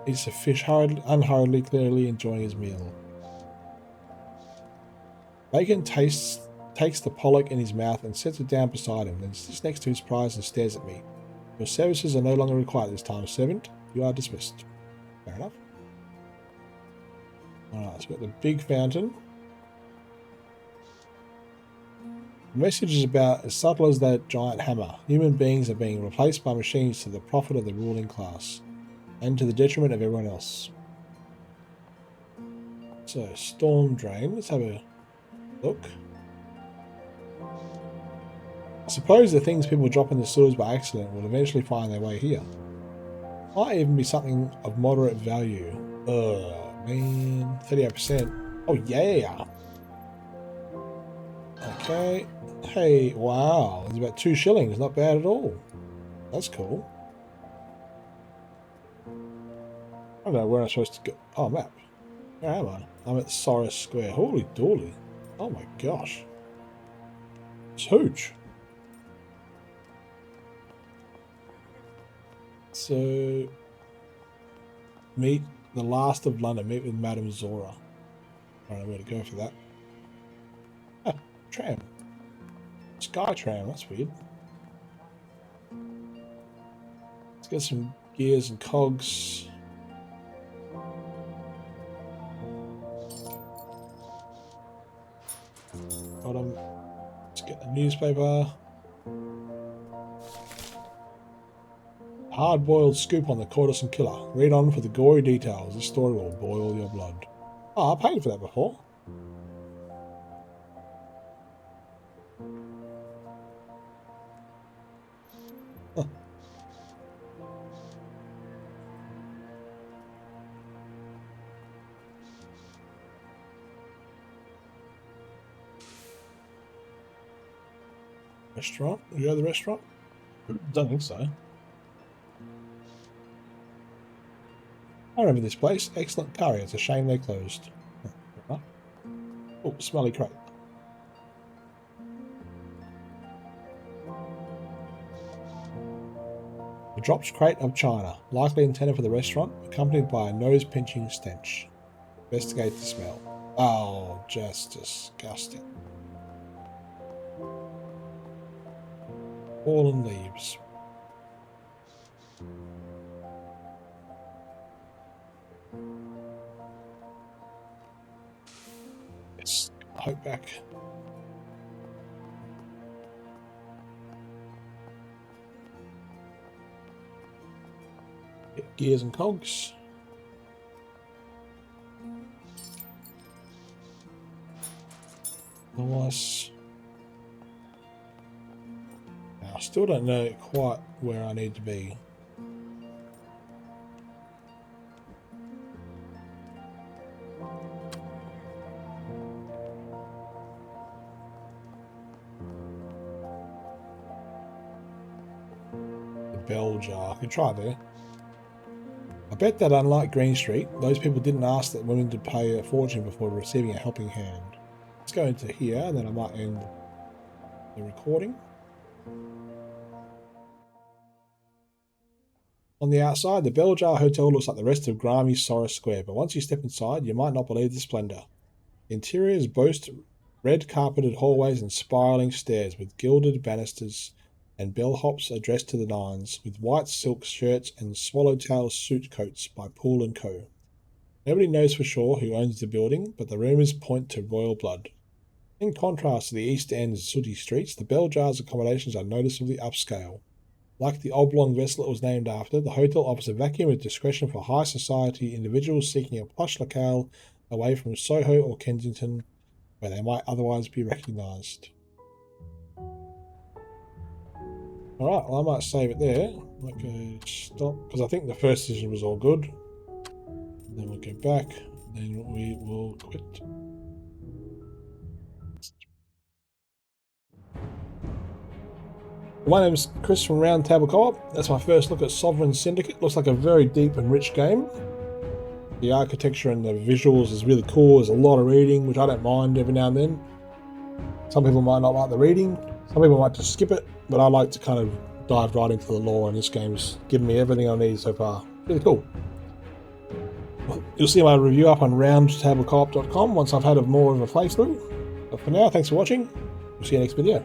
Eats the fish unhurriedly, clearly enjoying his meal. Bacon takes the pollock in his mouth and sets it down beside him, then sits next to his prize and stares at me. Your services are no longer required this time, servant. You are dismissed. Fair enough. Alright, so we've got the big fountain. The message is about as subtle as that giant hammer. Human beings are being replaced by machines to the profit of the ruling class, and to the detriment of everyone else. So, storm drain. Let's have a look. I suppose the things people drop in the sewers by accident will eventually find their way here. Might even be something of moderate value. Man, 38%. Oh yeah. Okay. Hey, wow. It's about 2 shillings. Not bad at all. That's cool. I don't know where I'm supposed to go. Oh, map. Where am I? I'm at Silas Square. Holy dooly. Oh my gosh. It's huge. So, meet the last of London. Meet with Madame Zora. I don't know where to go for that. Ah, tram. Sky tram. That's weird. Let's get some gears and cogs. Bottom. Let's get the newspaper. Hard-boiled scoop on the Courtesan killer. Read on for the gory details. This story will boil your blood. Oh, I paid for that before. Huh. Restaurant? You go to the restaurant? Don't think so. I remember this place. Excellent curry. It's a shame they closed. Oh, smelly crate. A dropped crate of china, likely intended for the restaurant, accompanied by a nose-pinching stench. Investigate the smell. Oh, just disgusting. Fallen leaves. Yes, hope back. Get gears and cogs. Nice. Now, I still don't know quite where I need to be. Bell jar. I can try there. I bet that unlike Green Street, those people didn't ask that women to pay a fortune before receiving a helping hand. Let's go into here and then I might end the recording. On the outside, the Bell Jar Hotel looks like the rest of grimy Silas Square, but once you step inside, you might not believe the splendour. The interiors boast Red carpeted hallways and spiralling stairs with gilded banisters and bellhops addressed to the nines, with white silk shirts and swallowtail suit coats by Poole & Co. Nobody knows for sure who owns the building, but the rumours point to royal blood. In contrast to the East End's sooty streets, the Bell Jar's accommodations are noticeably upscale. Like the oblong vessel it was named after, the hotel offers a vacuum of discretion for high society individuals seeking a plush locale away from Soho or Kensington, where they might otherwise be recognised. Alright, well I might save it there. I might go stop, because I think the first decision was all good. And then we'll go back, then we will quit. My name's Chris from Roundtable Co-Op. That's my first look at Sovereign Syndicate. Looks like a very deep and rich game. The architecture and the visuals is really cool. There's a lot of reading, which I don't mind every now and then. Some people might not like the reading. Some people might just skip it. But I like to kind of dive right into the lore, and this game's given me everything I need so far. Really cool. You'll see my review up on roundtablecoop.com once I've had more of a playthrough. But for now, thanks for watching. We'll see you next video.